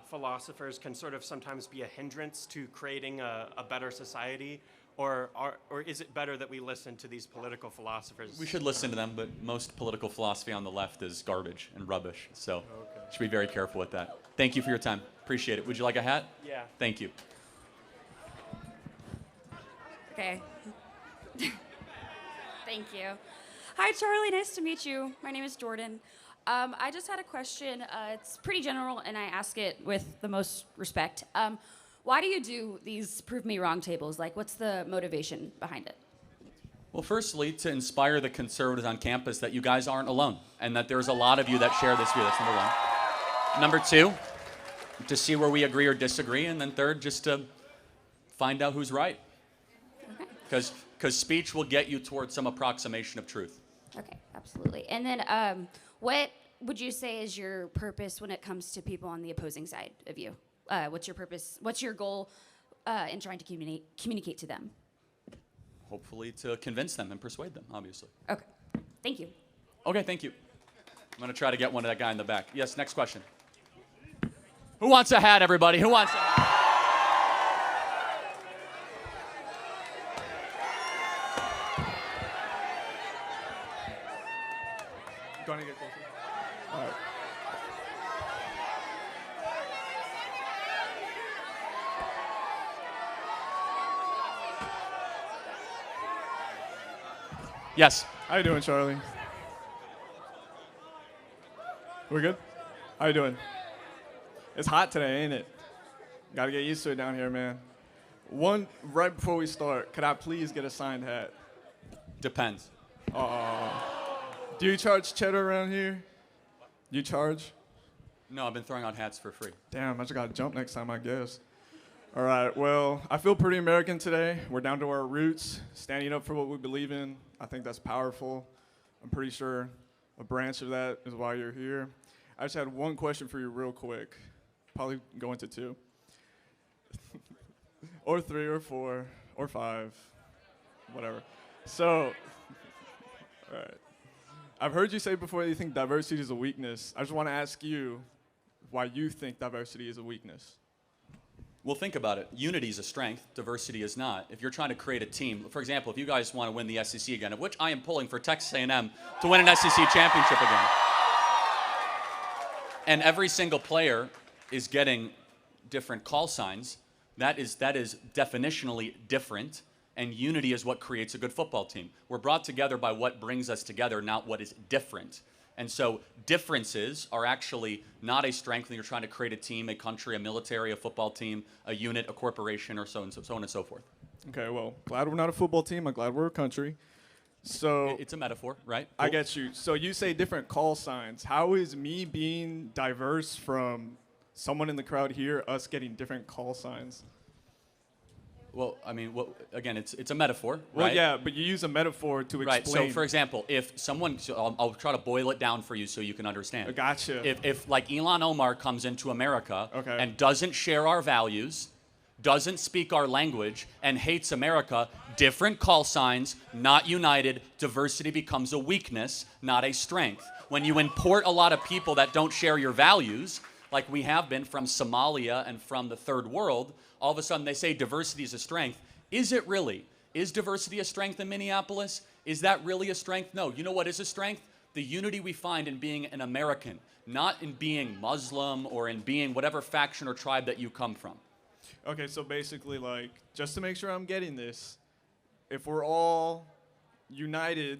philosophers can sort of sometimes be a hindrance to creating a better society? Or is it better that we listen to these political philosophers? We should listen to them, but most political philosophy on the left is garbage and rubbish. So should be very careful with that. Thank you for your time. Appreciate it. Would you like a hat? Yeah. Thank you. Okay. Thank you. Hi, Charlie. Nice to meet you. My name is Jordan. I just had a question. It's pretty general, and I ask it with the most respect. Why do you do these prove me wrong tables? Like, what's the motivation behind it? Well, firstly, to inspire the conservatives on campus that you guys aren't alone and that there's a lot of you that share this view. That's number one. Number two, to see where we agree or disagree. And then third, just to find out who's right. Because speech will get you towards some approximation of truth. Okay, absolutely. And then what would you say is your purpose when it comes to people on the opposing side of you? What's your purpose? What's your goal in trying to communicate to them? Hopefully to convince them and persuade them, obviously. Okay, thank you. Okay, thank you. I'm going to try to get one to that guy in the back. Yes, next question. Who wants a hat, everybody? Who wants a hat? Going to get closer. All right. Yes. How you doing, Charlie? We're good? How you doing? It's hot today, ain't it? Gotta get used to it down here, man. Right before we start, could I please get a signed hat? Depends. Do you charge cheddar around here? You charge? No, I've been throwing out hats for free. Damn, I just got to jump next time, I guess. All right, well, I feel pretty American today. We're down to our roots, standing up for what we believe in. I think that's powerful. I'm pretty sure a branch of that is why you're here. I just had one question for you real quick. Probably go into 2. Or 3 or 4 or 5, whatever. So, all right. I've heard you say before that you think diversity is a weakness. I just want to ask you why you think diversity is a weakness. Well, think about it. Unity is a strength. Diversity is not. If you're trying to create a team, for example, if you guys want to win the SEC again, of which I am pulling for Texas A&M to win an SEC championship again, and every single player is getting different call signs, that is definitionally different, and unity is what creates a good football team. We're brought together by what brings us together, not what is different. And so differences are actually not a strength when you're trying to create a team, a country, a military, a football team, a unit, a corporation, or so on and so forth. Okay, well, glad we're not a football team. I'm glad we're a country. So it's a metaphor, right? I Cool. get you. So you say different call signs. How is me being diverse from someone in the crowd here, us getting different call signs? Well, I mean, again, it's a metaphor, Well, right? yeah, but you use a metaphor to Right. explain. So, for example, if someone, I'll try to boil it down for you so you can understand. Gotcha. If like Elon Omar comes into America Okay. and doesn't share our values, doesn't speak our language, and hates America, different call signs, not united. Diversity becomes a weakness, not a strength. When you import a lot of people that don't share your values, like we have been from Somalia and from the third world, all of a sudden they say diversity is a strength. Is it really? Is diversity a strength in Minneapolis? Is that really a strength? No. You know what is a strength? The unity we find in being an American, not in being Muslim or in being whatever faction or tribe that you come from. Okay, so basically, like, just to make sure I'm getting this, if we're all united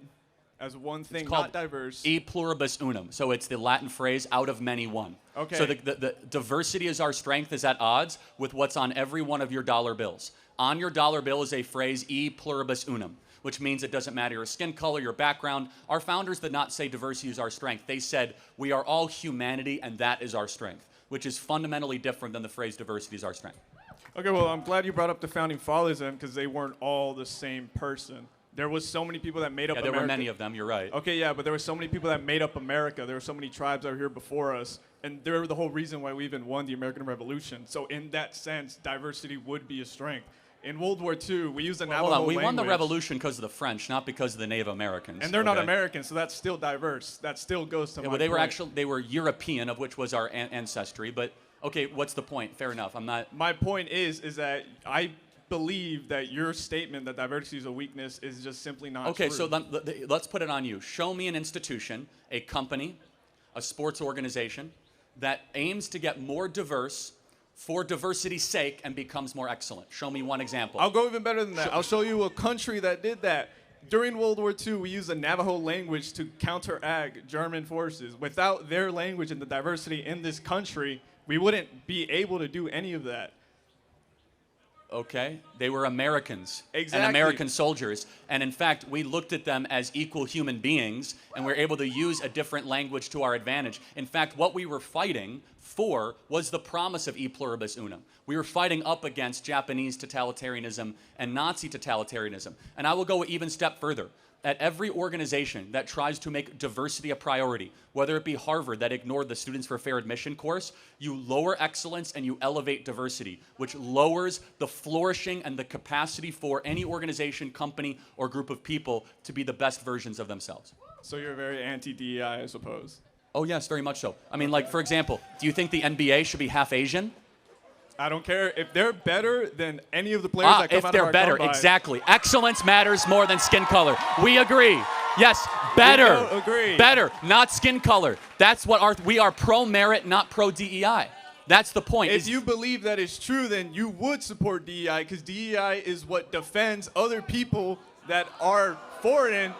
as one thing, It's called not diverse. E pluribus unum. So it's the Latin phrase, out of many one. Okay. So the diversity is our strength is at odds with what's on every one of your dollar bills. On your dollar bill is a phrase, E pluribus unum, which means it doesn't matter your skin color, your background. Our founders did not say diversity is our strength. They said we are all humanity and that is our strength, which is fundamentally different than the phrase diversity is our strength. Okay, well, I'm glad you brought up the founding fathers then, because they weren't all the same person. There was so many people that made up Yeah, there America. were many of them, you're right. Okay, yeah, but there were so many people that made up America. There were so many tribes that were here before us, and they were the whole reason why we even won the American Revolution. So in that sense, diversity would be a strength. In World War II, we used the Navajo Hold on, we language. won the revolution because of the French, not because of the Native Americans. And they're not okay? American, so that's still diverse. That still goes to Yeah, my well, they point. were European, of which was our ancestry. But okay, what's the point? Fair enough. I'm not. My point is that I believe that your statement that diversity is a weakness is just simply not Okay, true. so let's put it on you. Show me an institution, a company, a sports organization that aims to get more diverse for diversity's sake and becomes more excellent. Show me one example. I'll go even better than that. I'll show you a country that did that. During World War II, we used the Navajo language to counteract German forces. Without their language and the diversity in this country, we wouldn't be able to do any of that. Okay, they were Americans Exactly. and American soldiers. And in fact, we looked at them as equal human beings and we're able to use a different language to our advantage. In fact, what we were fighting for was the promise of E pluribus unum. We were fighting up against Japanese totalitarianism and Nazi totalitarianism. And I will go even step further. At every organization that tries to make diversity a priority, whether it be Harvard that ignored the Students for Fair Admission course, you lower excellence and you elevate diversity, which lowers the flourishing and the capacity for any organization, company, or group of people to be the best versions of themselves. So you're very anti-DEI, I suppose. Oh yes, very much so. I mean, like, for example, do you think the NBA should be half Asian? I don't care. If they're better than any of the players that come if out they're of our better, combine. exactly. Excellence matters more than skin color. We agree. Yes, better. We don't agree. Better, not skin color. That's what we are pro-merit, not pro-DEI. That's the point. If you believe that is true, then you would support DEI, because DEI is what defends other people that are foreign.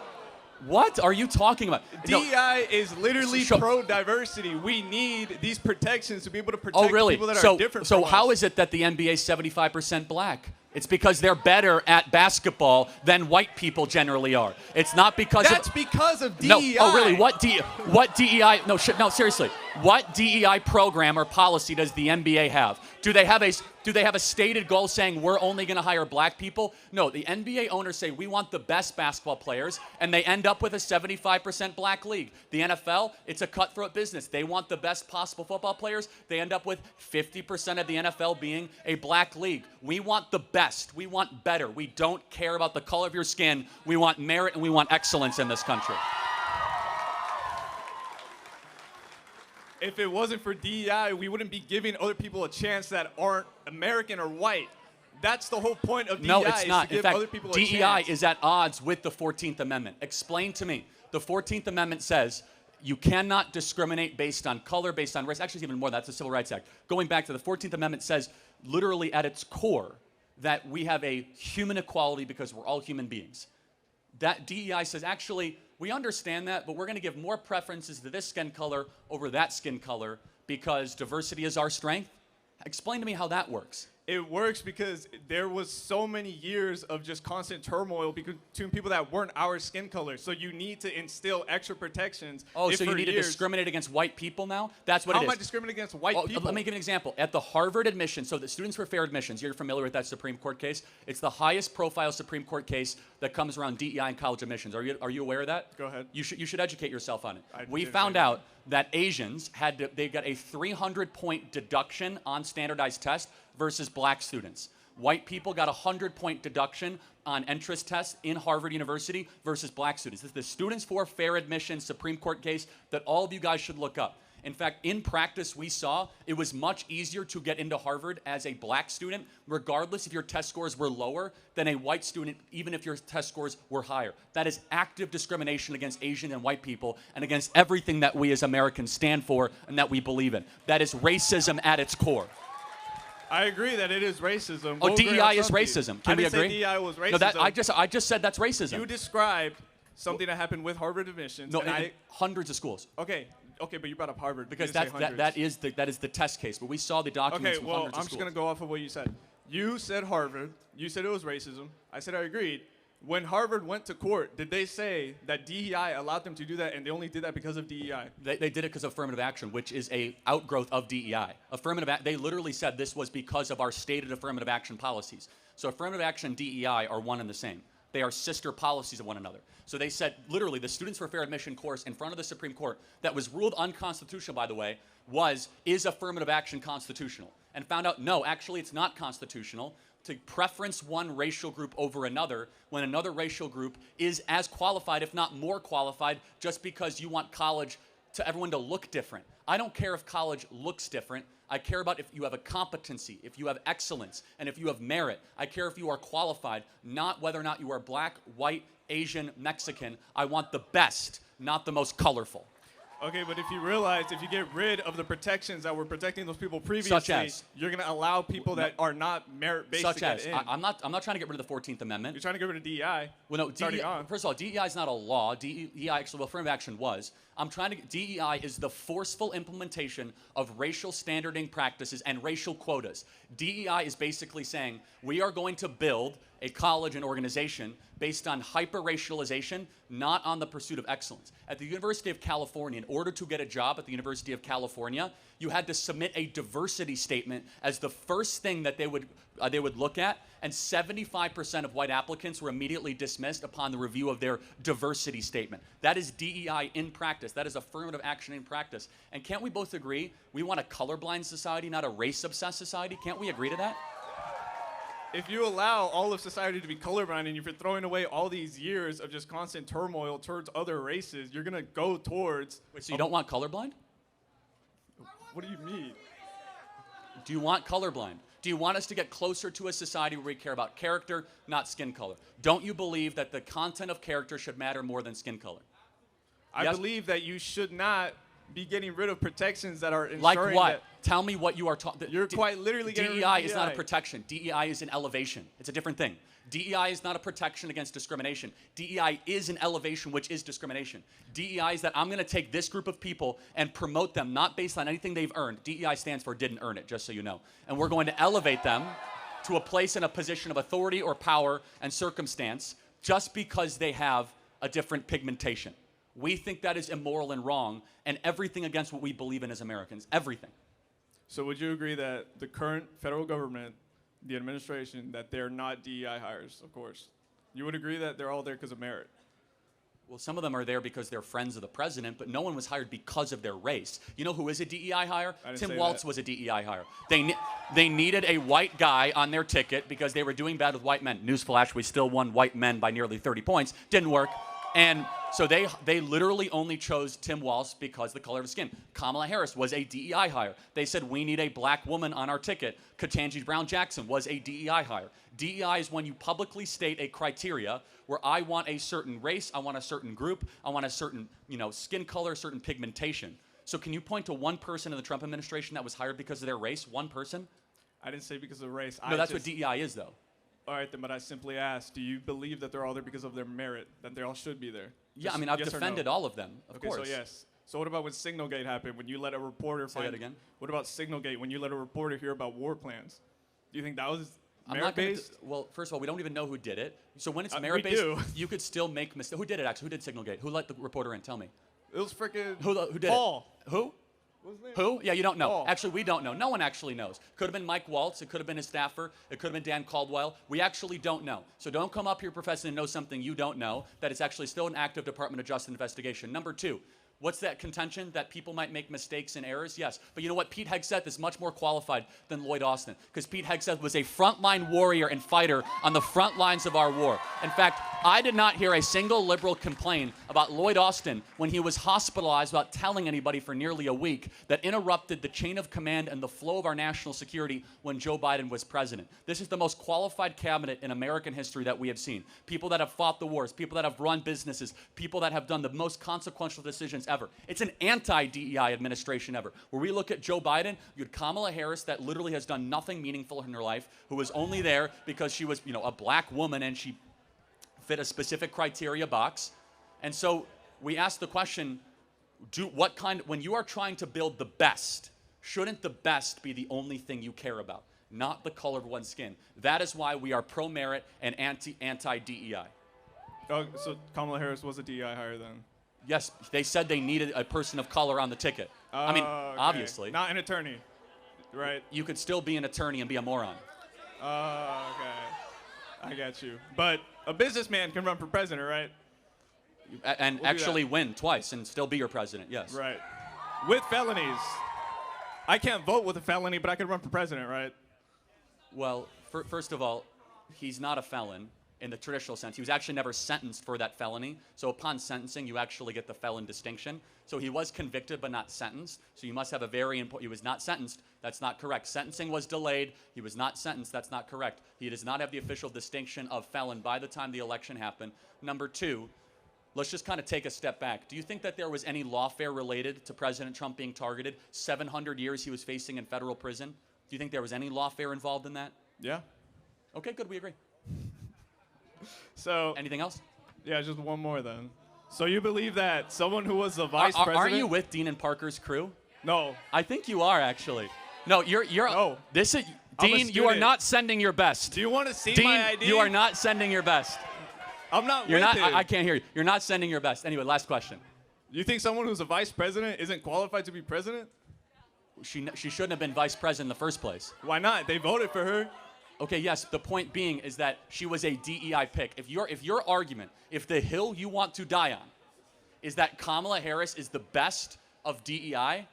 What are you talking about? DEI is literally So- pro-diversity. We need these protections to be able to protect Oh, really? people that are different So from how us. is it that the NBA is 75% black? It's because they're better at basketball than white people generally are. It's not because That's because of DEI. No, oh really? What DEI? No, seriously. What DEI program or policy does the NBA have? Do they have a stated goal saying we're only going to hire black people? No, the NBA owners say we want the best basketball players, and they end up with a 75% black league. The NFL, it's a cutthroat business. They want the best possible football players. They end up with 50% of the NFL being a black league. We want the best. We want better. We don't care about the color of your skin. We want merit and we want excellence in this country. If it wasn't for DEI, we wouldn't be giving other people a chance that aren't American or white. That's the whole point of DEI. No, it's not. To give In fact, other people a DEI chance. is at odds with the 14th Amendment. Explain to me. The 14th Amendment says you cannot discriminate based on color, based on race. Actually, it's even more. That's the Civil Rights Act. Going back to the 14th Amendment says literally at its core that we have a human equality because we're all human beings. That DEI says, actually, we understand that, but we're going to give more preferences to this skin color over that skin color because diversity is our strength. Explain to me how that works. It works because there was so many years of just constant turmoil between people that weren't our skin color. So you need to instill extra protections. Oh, so you need to discriminate against white people now? That's what it is. How am I discriminating against white people? Let me give you an example. At the Harvard admission, so the Students for Fair Admissions, you're familiar with that Supreme Court case? It's the highest profile Supreme Court case that comes around DEI and college admissions. Are you aware of that? Go ahead. You should educate yourself on it. We didn't found say that. out that Asians they got a 300-point deduction on standardized tests versus black students. White people got a 100-point deduction on entrance tests in Harvard University versus black students. This is the Students for Fair Admission Supreme Court case that all of you guys should look up. In fact, in practice, we saw it was much easier to get into Harvard as a black student, regardless if your test scores were lower than a white student, even if your test scores were higher. That is active discrimination against Asian and white people and against everything that we as Americans stand for and that we believe in. That is racism at its core. I agree that it is racism. Oh, We'll agree DEI on is something. racism. I Can we didn't agree? say DEI was racism. No, I just said that's racism. You described something that happened with Harvard admissions. No, and in hundreds of schools. Okay, but you brought up Harvard. Because You didn't say that is the test case. But we saw the documents Okay, from well, hundreds of I'm schools. just going to go off of what you said. You said Harvard. You said it was racism. I said I agreed. When Harvard went to court, did they say that DEI allowed them to do that and they only did that because of DEI? They did it because of affirmative action, which is a outgrowth of DEI. They literally said this was because of our stated affirmative action policies. So affirmative action and DEI are one and the same. They are sister policies of one another. So they said, literally, the Students for Fair Admission course in front of the Supreme Court that was ruled unconstitutional, by the way, is affirmative action constitutional? And found out, no, actually it's not constitutional to preference one racial group over another when another racial group is as qualified, if not more qualified, just because you want everyone to look different. I don't care if college looks different. I care about if you have a competency, if you have excellence, and if you have merit. I care if you are qualified, not whether or not you are black, white, Asian, Mexican. I want the best, not the most colorful. Okay, but if you get rid of the protections that were protecting those people previously, you're going to allow people that are not merit-based to get in. I'm not trying to get rid of the 14th Amendment. You're trying to get rid of DEI. Well, no, first of all, DEI is not a law. DEI, actually, affirmative action was. DEI is the forceful implementation of racial standarding practices and racial quotas. DEI is basically saying we are going to build a college and organization based on hyper-racialization, not on the pursuit of excellence. At the University of California, in order to get a job at the University of California, you had to submit a diversity statement as the first thing that they would look at, and 75% of white applicants were immediately dismissed upon the review of their diversity statement. That is DEI in practice. That is affirmative action in practice. And can't we both agree we want a colorblind society, not a race-obsessed society? Can't we agree to that? If you allow all of society to be colorblind and if you're throwing away all these years of just constant turmoil towards other races, you're going to go towards... Wait, so you don't want colorblind? What do you mean? Do you want colorblind? Do you want us to get closer to a society where we care about character, not skin color? Don't you believe that the content of character should matter more than skin color? I believe that you should not be getting rid of protections that are ensuring like what? That Tell me what you are talking. You're quite literally getting rid of DEI is not a protection. DEI is an elevation. It's a different thing. DEI is not a protection against discrimination. DEI is an elevation, which is discrimination. DEI is that I'm going to take this group of people and promote them, not based on anything they've earned. DEI stands for didn't earn it, just so you know. And we're going to elevate them to a place in a position of authority or power and circumstance just because they have a different pigmentation. We think that is immoral and wrong, and everything against what we believe in as Americans. Everything. So would you agree that the current federal government, the administration, that they're not DEI hires, of course? You would agree that they're all there because of merit? Well, some of them are there because they're friends of the president, but no one was hired because of their race. You know who is a DEI hire? Tim Walz was a DEI hire. They needed a white guy on their ticket because they were doing bad with white men. Newsflash, we still won white men by nearly 30 points. Didn't work. And so they literally only chose Tim Walz because of the color of his skin. Kamala Harris was a DEI hire. They said, we need a black woman on our ticket. Ketanji Brown Jackson was a DEI hire. DEI is when you publicly state a criteria where I want a certain race, I want a certain group, I want a certain skin color, certain pigmentation. So can you point to one person in the Trump administration that was hired because of their race? One person? I didn't say because of race. No, that's what DEI is, though. All right, then, but I simply asked, do you believe that they're all there because of their merit, that they all should be there? Yeah, I mean, I've defended all of them, of course. So yes. So what about when Signalgate happened, when you let a reporter Say that again? What about Signalgate, when you let a reporter hear about war plans? Do you think that was merit-based? Well, first of all, we don't even know who did it. So when it's merit-based, you could still make mistakes. Who did it, actually? Who did Signalgate? Who let the reporter in? Tell me. It was freaking Who did Paul. it? Who? What's his name? Who? Yeah, you don't know. Paul. Actually, we don't know. No one actually knows. Could have been Mike Waltz. It could have been his staffer. It could have been Dan Caldwell. We actually don't know. So don't come up here professing to know something you don't know, that it's actually still an active Department of Justice investigation. Number two, what's that contention? That people might make mistakes and errors? Yes. But you know what? Pete Hgsth is much more qualified than Lloyd Austin, because Pete Hgsth was a frontline warrior and fighter on the front lines of our war. In fact, I did not hear a single liberal complain about Lloyd Austin when he was hospitalized without telling anybody for nearly a week, that interrupted the chain of command and the flow of our national security when Joe Biden was president. This is the most qualified cabinet in American history that we have seen. People that have fought the wars, people that have run businesses, people that have done the most consequential decisions ever. It's an anti-DEI administration ever. Where we look at Joe Biden, you had Kamala Harris that literally has done nothing meaningful in her life, who was only there because she was, a black woman and she fit a specific criteria box. And so we ask the question, when you are trying to build the best, shouldn't the best be the only thing you care about, not the color of one's skin? That is why we are pro-merit and anti-DEI. Oh, so Kamala Harris was a DEI hire then? Yes, they said they needed a person of color on the ticket. I mean, obviously. Not an attorney, right? You could still be an attorney and be a moron. Okay. I got you. But a businessman can run for president, right? And actually win twice and still be your president, yes. Right. With felonies. I can't vote with a felony, but I could run for president, right? Well, first of all, he's not a felon in the traditional sense. He was actually never sentenced for that felony. So upon sentencing, you actually get the felon distinction. So he was convicted but not sentenced. So you must have a very important, he was not sentenced. That's not correct. Sentencing was delayed. He was not sentenced. That's not correct. He does not have the official distinction of felon by the time the election happened. Number two, let's just kind of take a step back. Do you think that there was any lawfare related to President Trump being targeted? 700 years he was facing in federal prison. Do you think there was any lawfare involved in that? Yeah. Okay, good. We agree. So anything else? Yeah, just one more then. So you believe that someone who was the vice president? Aren't you with Dean and Parker's crew? No. I think you are actually. No, you're. No. This is Dean. You are not sending your best. Do you want to see Dean, my ID? You are not sending your best. I'm not. You're with not. him. I can't hear you. You're not sending your best. Anyway, last question. You think someone who's a vice president isn't qualified to be president? She shouldn't have been vice president in the first place. Why not? They voted for her. Okay, yes. The point being is that she was a DEI pick. If your argument, if the hill you want to die on, is that Kamala Harris is the best of DEI,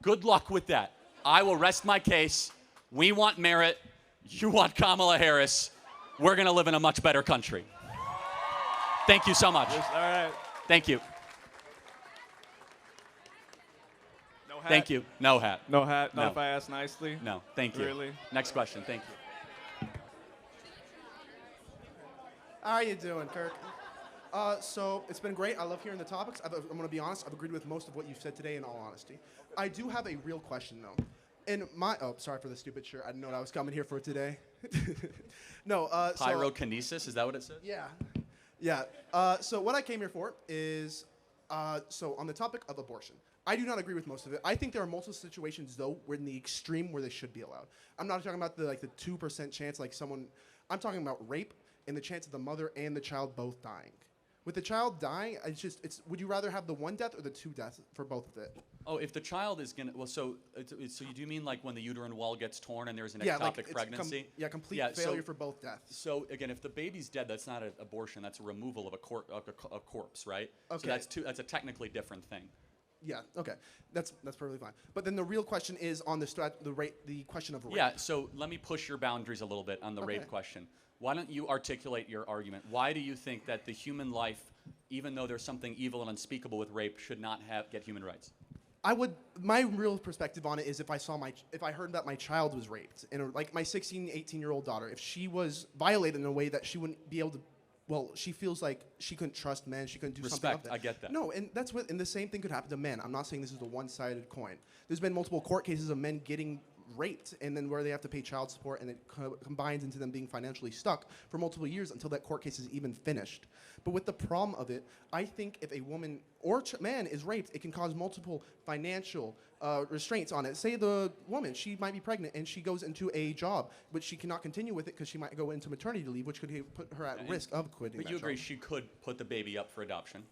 good luck with that. I will rest my case. We want merit. You want Kamala Harris. We're going to live in a much better country. Thank you so much. Yes, all right. Thank you. No hat. Thank you. No hat. No hat. Not No. if I ask nicely. No. Thank you. Really? Next question. Thank you. How are you doing, Kirk? So it's been great. I love hearing the topics. I'm going to be honest. I've agreed with most of what you've said today, in all honesty. I do have a real question, though. Sorry for the stupid shirt. I didn't know what I was coming here for today. No. Pyrokinesis, is that what it said? Yeah. Yeah. So what I came here for is, so on the topic of abortion, I do not agree with most of it. I think there are multiple situations, though, where in the extreme where they should be allowed. I'm not talking about the 2% chance, I'm talking about rape and the chance of the mother and the child both dying. With the child dying, it's. Would you rather have the one death or the two deaths for both of it? Oh, if the child is gonna, well, so you do mean like when the uterine wall gets torn and there's an Yeah, ectopic like it's pregnancy? complete failure for both deaths. So again, if the baby's dead, that's not an abortion. That's a removal of a corpse, right? Okay. So that's a technically different thing. Yeah. Okay. That's perfectly fine. But then the real question is on the question of rape. Yeah. So let me push your boundaries a little bit on the rape question. Why don't you articulate your argument? Why do you think that the human life, even though there's something evil and unspeakable with rape, should not get human rights? My real perspective on it is if I heard that my child was raped, and like my 16, 18-year-old daughter, if she was violated in a way that she wouldn't be able to, well, she feels like she couldn't trust men, she couldn't do something like that. I get that. No, and the same thing could happen to men. I'm not saying this is a one-sided coin. There's been multiple court cases of men getting raped, and then where they have to pay child support, and it combines into them being financially stuck for multiple years until that court case is even finished. But with the problem of it, I think if a woman or man is raped, it can cause multiple financial restraints on it. Say the woman, she might be pregnant and she goes into a job, but she cannot continue with it because she might go into maternity leave, which could put her at risk of quitting. But you agree she could put the baby up for adoption?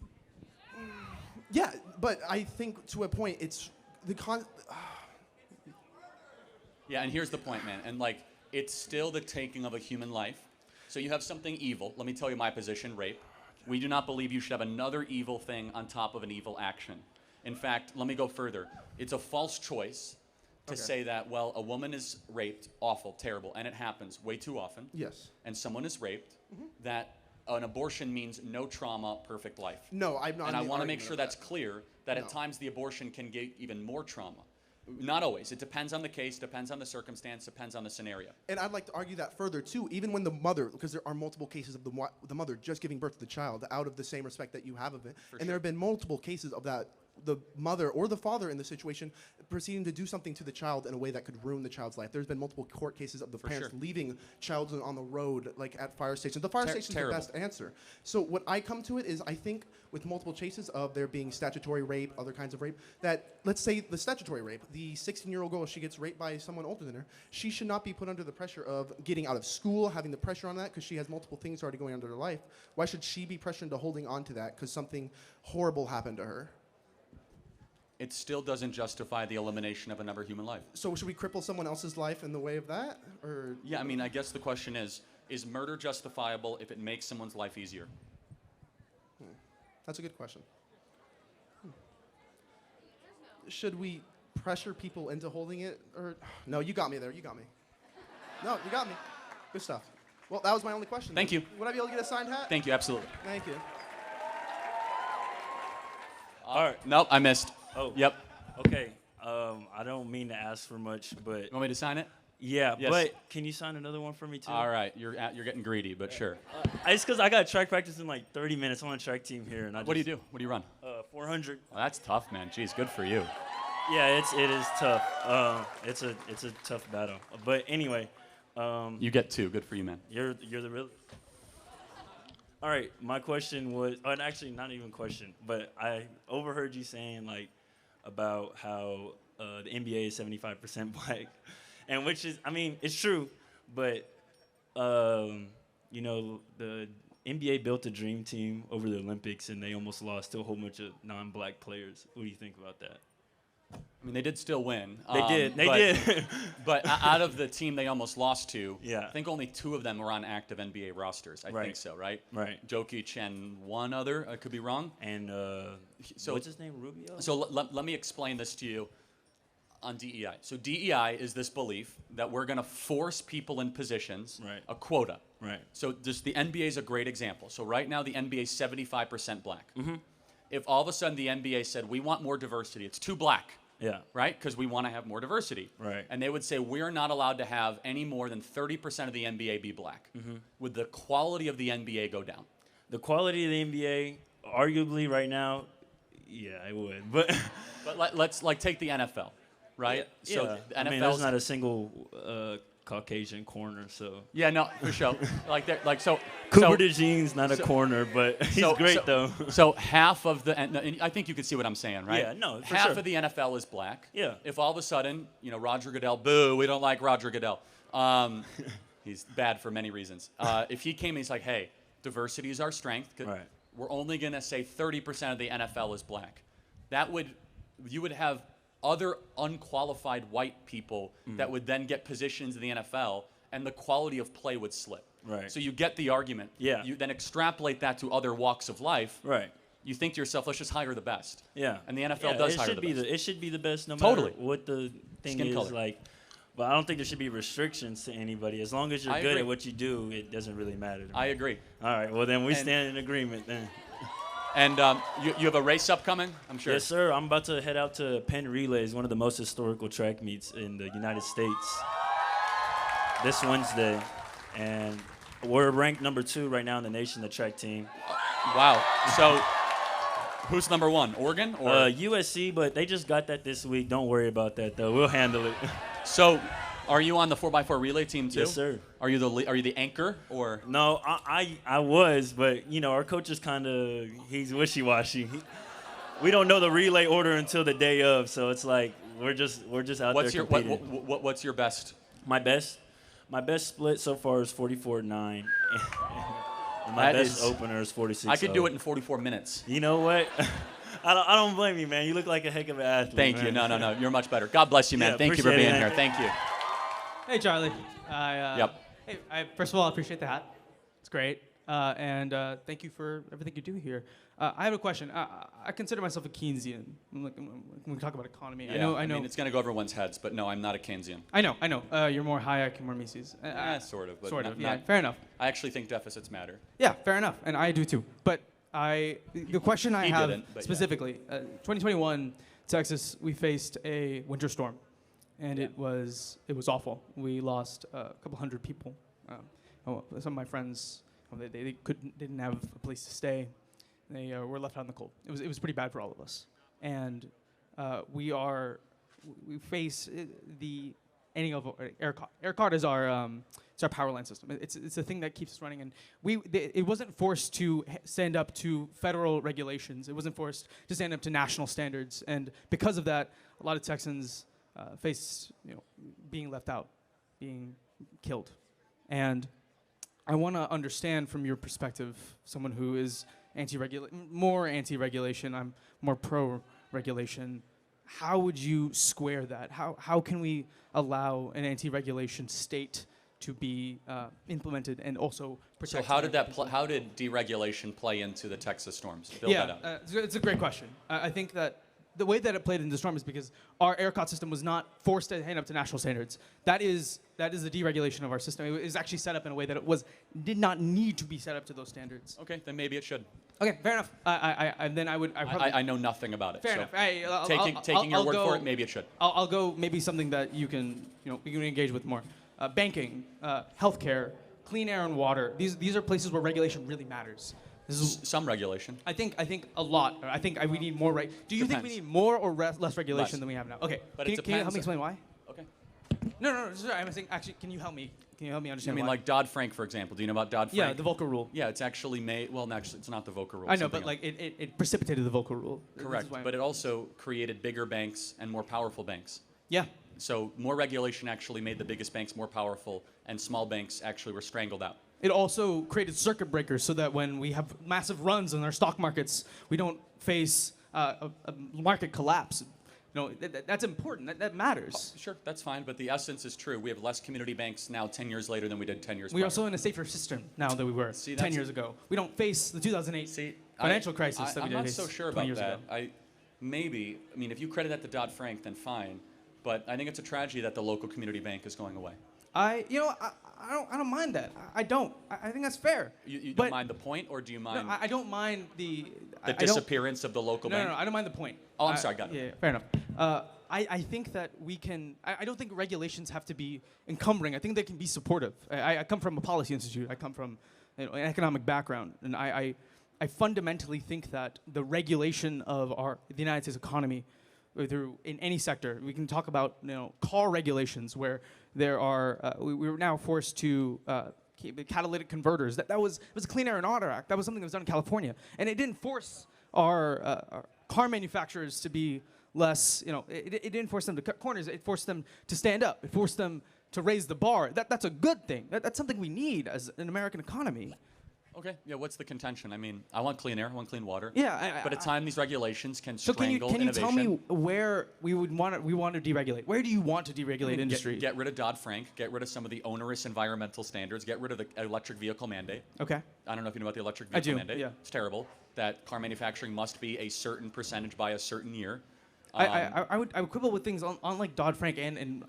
Yeah, but I think to a point, it's the Yeah, and here's the point, man. And like, it's still the taking of a human life. So you have something evil. Let me tell you my position, rape. We do not believe you should have another evil thing on top of an evil action. In fact, let me go further. It's a false choice to say that, well, a woman is raped, awful, terrible, and it happens way too often. Yes. And someone is raped, that an abortion means no trauma, perfect life. No, I'm not. And I want to make sure that's clear, that at times the abortion can get even more trauma. Not always. It depends on the case, depends on the circumstance, depends on the scenario. And I'd like to argue that further, too. Even when the mother, because there are multiple cases of the mother just giving birth to the child out of the same respect that you have of it. There have been multiple cases of that, the mother or the father in the situation proceeding to do something to the child in a way that could ruin the child's life. There's been multiple court cases of the parents leaving children on the road, like at fire stations. The fire station is the best answer. So what I come to it is, I think with multiple cases of there being statutory rape, other kinds of rape, that let's say the statutory rape, the 16-year-old girl, she gets raped by someone older than her, she should not be put under the pressure of getting out of school, having the pressure on that because she has multiple things already going on in her life. Why should she be pressured into holding on to that because something horrible happened to her? It still doesn't justify the elimination of another human life. So should we cripple someone else's life in the way of that? Or yeah, I mean, I guess the question is murder justifiable if it makes someone's life easier? That's a good question. Should we pressure people into holding it? Or no, you got me there. You got me. No, you got me. Good stuff. Well, that was my only question. Thank you. Would I be able to get a signed hat? Thank you, absolutely. Thank you. All right. Nope, I missed. Oh. Yep. Okay. I don't mean to ask for much, but... You want me to sign it? Yeah, Yes. but can you sign another one for me, too? All right. You're getting greedy, but sure. It's because I got track practice in like 30 minutes. I'm on a track team here. And What do you do? What do you run? 400. Well, that's tough, man. Jeez, good for you. Yeah, it is tough. It's a tough battle. But anyway... you get 2. Good for you, man. You're the real... All right, my question was... and actually, not even question, but I overheard you saying, like, about how the NBA is 75% black. And which is, I mean, it's true, but, you know, the NBA built a dream team over the Olympics, and they almost lost to a whole bunch of non-black players. What do you think about that? I mean, they did still win. They did. But out of the team they almost lost to, yeah. I think only 2 of them were on active NBA rosters. I think so, right? Right. Jokic and one other. I could be wrong. And what's his name, Rubio? So let me explain this to you on DEI. So DEI is this belief that we're going to force people in positions, a quota. Right. So just the NBA is a great example. So right now the NBA is 75% black. Mm-hmm. If all of a sudden the NBA said, we want more diversity, it's too black. Yeah. Right? Because we want to have more diversity. Right. And they would say, we're not allowed to have any more than 30% of the NBA be black. Mm-hmm. Would the quality of the NBA go down? The quality of the NBA, arguably right now, yeah, it would. But let's take the NFL, right? Yeah. So the I mean, there's not a single Caucasian corner, so. Yeah, no, for sure. Cooper DeJean's not a corner, but he's great though. So half of and I think you can see what I'm saying, right? Yeah, no, for half sure. of the NFL is black. Yeah. If all of a sudden, you know, Roger Goodell, boo, we don't like Roger Goodell. He's bad for many reasons. If he came and he's like, hey, diversity is our strength. Right. we're only going to say 30% of the NFL is black. You would have other unqualified white people that would then get positions in the NFL, and the quality of play would slip. Right. So you get the argument. Yeah. You then extrapolate that to other walks of life. Right. You think to yourself, let's just hire the best. Yeah. And the NFL does hire the best. It should be the best no Totally. matter what the thing Skin is. color. Like, but I don't think there should be restrictions to anybody. As long as you're I good agree. at what you do, it doesn't really matter to me. I agree. All right. Well, then we stand in agreement then. And you have a race upcoming, I'm sure. Yes, sir. I'm about to head out to Penn Relays, one of the most historical track meets in the United States, this Wednesday. And we're ranked number 2 right now in the nation, the track team. Wow. So who's number 1? Oregon or USC? But they just got that this week. Don't worry about that though. We'll handle it. So, are you on the 4x4 relay team too? Yes, sir. Are you the anchor or? No, I was, but you know our coach is kind of he's wishy-washy. We don't know the relay order until the day of, so it's like we're just out there competing. What's your best? My best split so far is 44-9. And my That best is- opener is 46. I could do it in 44 minutes. You know what? I don't blame you, man. You look like a heck of an athlete. Thank you. man. No. You're much better. God bless you, man. Yeah, Thank you for appreciate being it, here. man. Thank you. Hey, Charlie. Yep. Hey, first of all, I appreciate the hat. It's great. And thank you for everything you do here. I have a question. I consider myself a Keynesian. When we talk about economy, Yeah, I know. mean, it's going to go over everyone's heads, but no, I'm not a Keynesian. I know. You're more Hayek and more Mises. Sort of. But sort not, of. Yeah, not- fair enough. I actually think deficits matter. Yeah, fair enough, and I do too. But the question I He have didn't, but yeah. specifically, 2021, Texas, we faced a winter storm, and it was awful. We lost a couple hundred people. Some of my friends, they didn't have a place to stay. They were left out in the cold. It was pretty bad for all of us, and we face the ending of ERCOT. ERCOT is it's our power line system. It's the thing that keeps us running, and it wasn't forced to stand up to federal regulations. It wasn't forced to stand up to national standards, and because of that, a lot of Texans face being left out, being killed, and I want to understand from your perspective, someone who is more anti-regulation, I'm more pro-regulation. How would you square that? How can we allow an anti-regulation state to be implemented and also protect? So how did deregulation play into the Texas storms? Build that up. It's a great question. I think that the way that it played into the storm is because our ERCOT system was not forced to hand up to national standards. That is the deregulation of our system. It was actually set up in a way that it did not need to be set up to those standards. Okay, then maybe it should. Okay, fair enough. I know nothing about it. Fair so enough. Taking your word for it, maybe it should. I'll go maybe something that you can engage with more. Banking, healthcare, clean air and water. These are places where regulation really matters. This is some regulation. I think a lot. I think we need more. Do you think we need more or less regulation Less. than we have now? Okay. But can it you help depends. me explain why? Okay. No. Sorry, I'm saying actually. Can you help me? Can you help me I understand? mean, why? like Dodd-Frank, for example. Do you know about Dodd-Frank? Yeah, the Volcker Rule. Yeah, it's actually made. Well, actually, it's not the Volcker Rule. I know, something but like else. it precipitated the Volcker Rule. Correct, but it also created bigger banks and more powerful banks. Yeah. So more regulation actually made the biggest banks more powerful, and small banks actually were strangled out. It also created circuit breakers so that when we have massive runs in our stock markets, we don't face a market collapse. That's important. That matters. Sure, that's fine, but the essence is true. We have less community banks now 10 years later than we did 10 years We're prior. also in a safer system now than we were 10 years ago. We don't face the 2008 financial crisis that we did I'm not face so sure 20 about years that. ago. I mean, if you credit that to Dodd-Frank, then fine. But I think it's a tragedy that the local community bank is going away. I don't mind that. I don't. I think that's fair. You don't mind the point, or do you mind No, I don't mind the disappearance of the local bank? No, I don't mind the point. Oh, I'm sorry, got it. Yeah, fair enough. I think that we can. I don't think regulations have to be encumbering. I think they can be supportive. I come from a policy institute. I come from an economic background, and I fundamentally think that the regulation of the United States economy, through in any sector, we can talk about car regulations where there are we were now forced to catalytic converters. That was a Clean Air and Water Act. That was something that was done in California, and it didn't force our car manufacturers to be less. It didn't force them to cut corners. It forced them to stand up. It forced them to raise the bar. That's a good thing. That's something we need as an American economy. Okay, yeah, what's the contention? I mean, I want clean air, I want clean water. Yeah, but at times these regulations can So strangle can you innovation. tell me where we want to deregulate? Where do you want to deregulate industry? Get rid of Dodd-Frank, get rid of some of the onerous environmental standards, get rid of the electric vehicle mandate. Okay. I don't know if you know about the electric vehicle I do, mandate. yeah. It's terrible that car manufacturing must be a certain percentage by a certain year. I would quibble with things on like Dodd-Frank and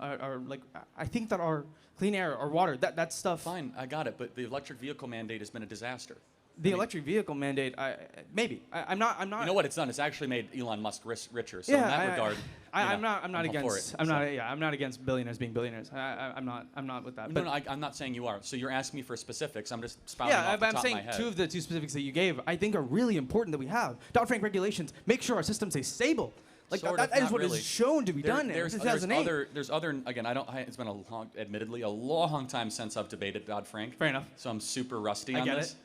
like I think that our clean air, our water, that stuff. Fine, I got it, but the electric vehicle mandate has been a disaster. The electric vehicle mandate, I'm not. You know what it's done? It's actually made Elon Musk richer. So Yeah, in that regard, I'm not all against. for it, I'm not against billionaires being billionaires. I'm not with that. No, I'm not saying you are. So you're asking me for specifics. I'm just spouting Yeah, off the but I'm top saying of my head. two of the two specifics that you gave, I think, are really important that we have. Dodd-Frank regulations make sure our system stays stable. Like Sort that of, is not what really. is shown to be done in There's 2008. other. Again, it's been admittedly a long time since I've debated Dodd-Frank. Fair enough. So I'm super rusty I on get this. it.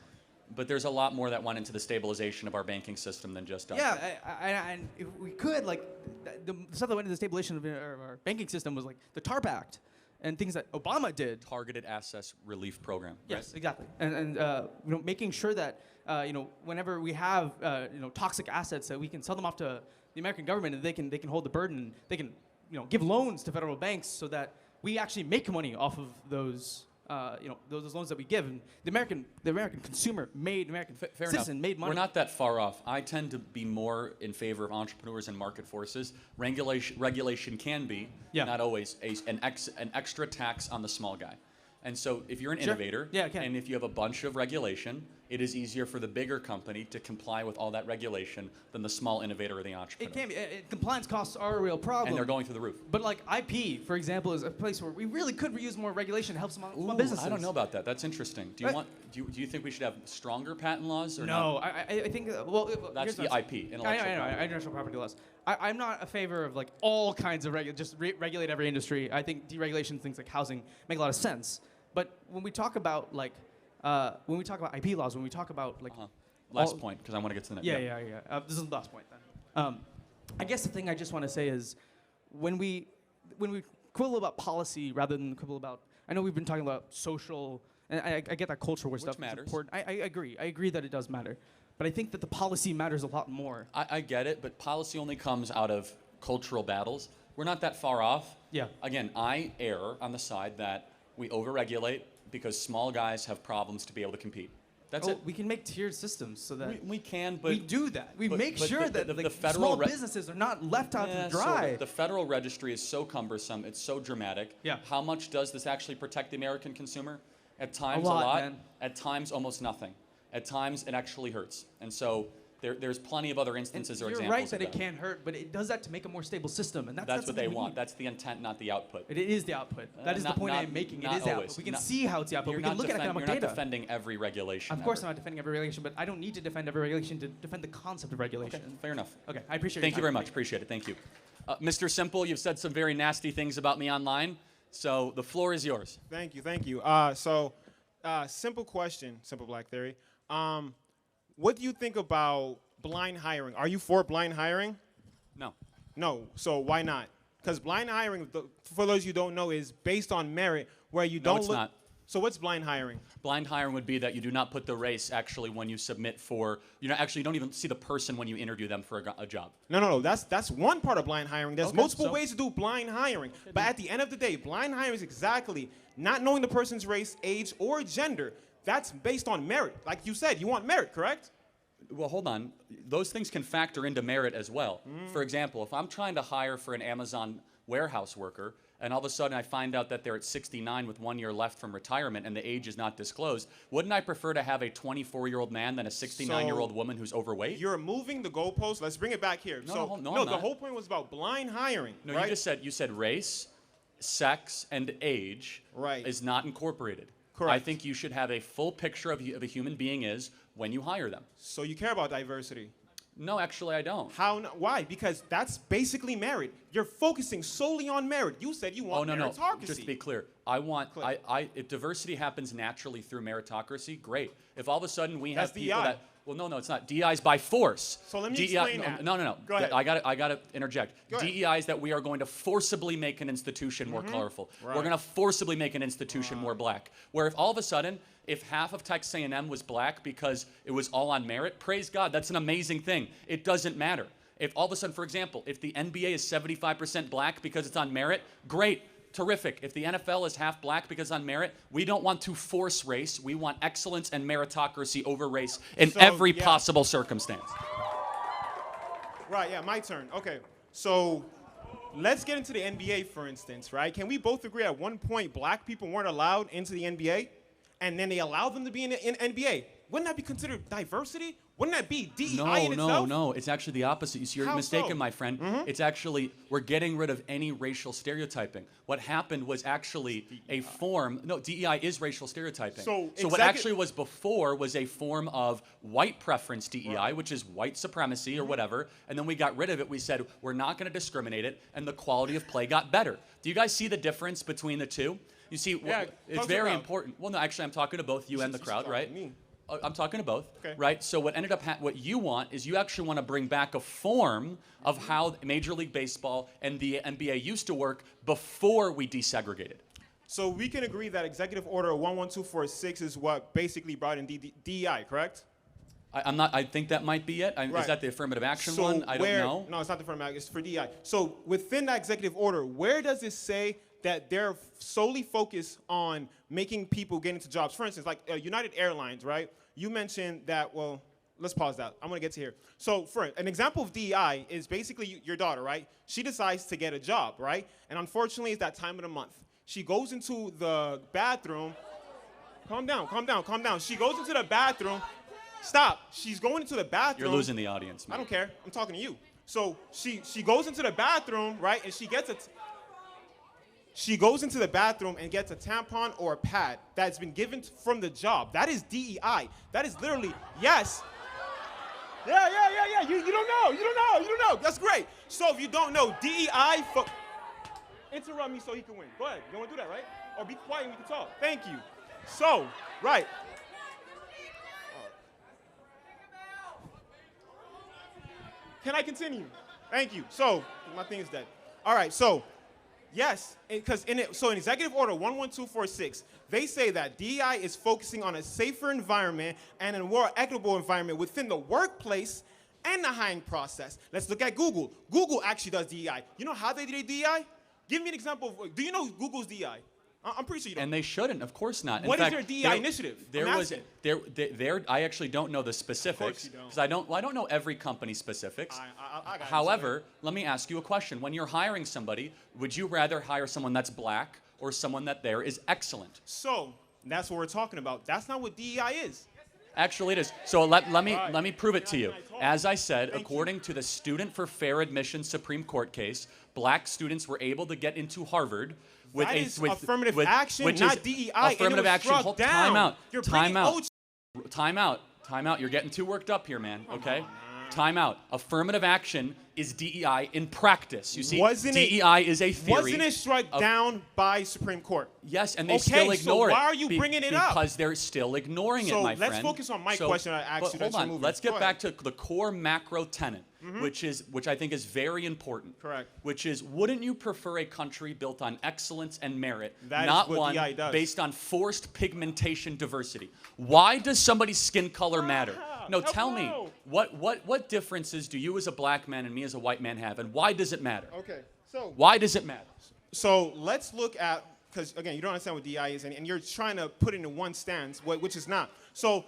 But there's a lot more that went into the stabilization of our banking system than just Dodd-Frank. Yeah, and if we could, like, the stuff that went into the stabilization of our banking system was like the TARP Act and things that Obama did. Targeted Assets Relief Program. Yes, exactly. And making sure that whenever we have toxic assets, that we can sell them off to the American government and they can hold the burden. They can give loans to federal banks so that we actually make money off of those. Those loans that we give, and the American consumer made, American Fair citizen enough. made money. We're not that far off. I tend to be more in favor of entrepreneurs and market forces. Regulation can be, not always, an extra tax on the small guy. And so if you're an Sure. innovator, Yeah, it can. and if you have a bunch of regulation, it is easier for the bigger company to comply with all that regulation than the small innovator or the entrepreneur. It can be. Compliance costs are a real problem. And they're going through the roof. But like IP, for example, is a place where we really could use more regulation to help small businesses. I don't know about that. That's interesting. Do you think we should have stronger patent laws or No, not? I think That's here's the what I'm IP, saying. intellectual I know, property. intellectual property laws. I'm not a favor of like all kinds of regulate every industry. I think deregulation, things like housing, make a lot of sense. But when we talk about like IP laws, when we talk about like Last point, because I want to get to the next. Yeah. This is the last point then. I guess the thing I just want to say is when we quibble about policy rather than quibble about, I know we've been talking about social, and I get that culture where stuff matters. is important. I agree. I agree that it does matter. But I think that the policy matters a lot more. I get it, but policy only comes out of cultural battles. We're not that far off. Yeah. Again, I err on the side that we overregulate because small guys have problems to be able to compete. That's it. We can make tiered systems so that we can, but we do that. We make sure that the federal small businesses are not left out to dry. Sort of. The federal registry is so cumbersome. It's so dramatic. Yeah. How much does this actually protect the American consumer? At times, A lot, a lot. man. At times, almost nothing. At times, it actually hurts. And so there's plenty of other instances or You're examples right that of it can hurt, but it does that to make a more stable system, and that's what they something we want. need. That's the intent, not the output. It is the output. That is the point I'm making. It is the output. We can see how it's the output. We can look at economic You're data. not defending every regulation. Of course, I'm not defending every regulation, but I don't need to defend every regulation to defend the concept of regulation. Okay, fair enough. Okay, I appreciate it. Thank you very much. Appreciate it. Thank you. Mr. Simple, you've said some very nasty things about me online, so the floor is yours. Thank you. Simple question, Simple Black Theory. What do you think about blind hiring? Are you for blind hiring? No. No. So why not? Because blind hiring, for those you don't know, is based on merit, where you don't it's look. not. So what's blind hiring? Blind hiring would be that you do not put the race actually when you submit for. You don't even see the person when you interview them for a job. No. That's one part of blind hiring. There's Okay, multiple so- ways to do blind hiring. But at the end of the day, blind hiring is exactly not knowing the person's race, age, or gender. That's based on merit. Like you said, you want merit, correct? Well, hold on. Those things can factor into merit as well. For example, if I'm trying to hire for an Amazon warehouse worker, and all of a sudden I find out that they're at 69 with 1 year left from retirement and the age is not disclosed, wouldn't I prefer to have a 24-year-old man than a 69-year-old woman who's overweight? You're moving the goalposts. Let's bring it back here. No, I'm the not. whole point was about blind hiring. No, right? you said race, sex, and age is not incorporated. Correct. I think you should have a full picture of a human being is when you hire them. So you care about diversity? No, actually, I don't. Why? Because that's basically merit. You're focusing solely on merit. You said you want meritocracy. Just to be clear, if diversity happens naturally through meritocracy, great. If all of a sudden we That's have people DEI. that Well, no, it's not. DEI is by force. So let me DEI, explain that. No. Go ahead. I got to interject. Go ahead. DEI is that we are going to forcibly make an institution more colorful. Right. We're going to forcibly make an institution more black. Where if all of a sudden, if half of Texas A&M was black because it was all on merit, praise God, that's an amazing thing. It doesn't matter. If all of a sudden, for example, if the NBA is 75% black because it's on merit, great. Terrific. If the NFL is half black because on merit, we don't want to force race. We want excellence and meritocracy over race in every possible circumstance. Right, yeah, my turn. Okay, so let's get into the NBA, for instance, right? Can we both agree at one point black people weren't allowed into the NBA, and then they allowed them to be in the NBA? Wouldn't that be considered diversity? Wouldn't that be DEI in itself? No. It's actually the opposite. You see, you're mistaken, my friend. It's actually, we're getting rid of any racial stereotyping. What happened was actually a form. No, DEI is racial stereotyping. So what actually was before was a form of white preference DEI, which is white supremacy or whatever. And then we got rid of it. We said, we're not going to discriminate it. And the quality of play got better. Do you guys see the difference between the two? You see, it's very important. Well, no, actually, I'm talking to both you and the crowd, right? I'm talking to both, right? So what ended up, what you want is you actually want to bring back a form of how Major League Baseball and the NBA used to work before we desegregated. So we can agree that Executive Order 11246 is what basically brought in DEI, correct? I think that might be it. Is that the affirmative action one? I don't know. No, it's not the affirmative action. It's for DEI. So within that executive order, where does it say that they're solely focused on making people get into jobs? For instance, like United Airlines, right? You mentioned that, well, let's pause that. I'm going to get to here. So for an example of DEI is basically your daughter, right? She decides to get a job, right? And unfortunately, it's that time of the month. She goes into the bathroom. Calm down. She goes into the bathroom. Stop. She's going into the bathroom. You're losing the audience, man. I don't care. I'm talking to you. So she goes into the bathroom, right? And she goes into the bathroom and gets a tampon or a pad that's been given from the job. That is DEI. That is literally, yes. Yeah. You don't know. That's great. So if you don't know, DEI, interrupt me so he can win. Go ahead. You want to do that, right? Or be quiet and we can talk. Thank you. So, right. Can I continue? Thank you. So, my thing is dead. All right, so, yes, because in Executive Order 11246, they say that DEI is focusing on a safer environment and a more equitable environment within the workplace and the hiring process. Let's look at Google. Google actually does DEI. You know how they do DEI? Give me an example of, do you know Google's DEI? I'm pretty sure you don't. And they shouldn't, of course not. What is their DEI initiative? I actually don't know the specifics because I don't know every company's specifics. I got However, let me ask you a question. When you're hiring somebody, would you rather hire someone that's black or someone that there is excellent? So that's what we're talking about. That's not what DEI is. Actually, it is. So let me prove it to you. As I said, according to the Student for Fair Admission Supreme Court case, black students were able to get into Harvard with affirmative action, not DEI. Affirmative action. Hold, time out. You're getting too worked up here, man. Okay. Time out. Affirmative action is DEI in practice. You see, DEI is a theory. Wasn't it struck down by Supreme Court? Yes, and they still ignore it. So why are you bringing it up? Because they're still ignoring it, my friend. So let's focus on my question I asked you. Hold on. Let's get back to the core macro tenet, which I think is very important. Correct. Which is, wouldn't you prefer a country built on excellence and merit, not one DEI does. based on forced pigmentation diversity? Why does somebody's skin color matter? No, tell me, what differences do you as a black man and me as a white man have, and why does it matter? Okay, so why does it matter? So let's look at, because again, you don't understand what DEI is, and you're trying to put it in one stance, which is not. So,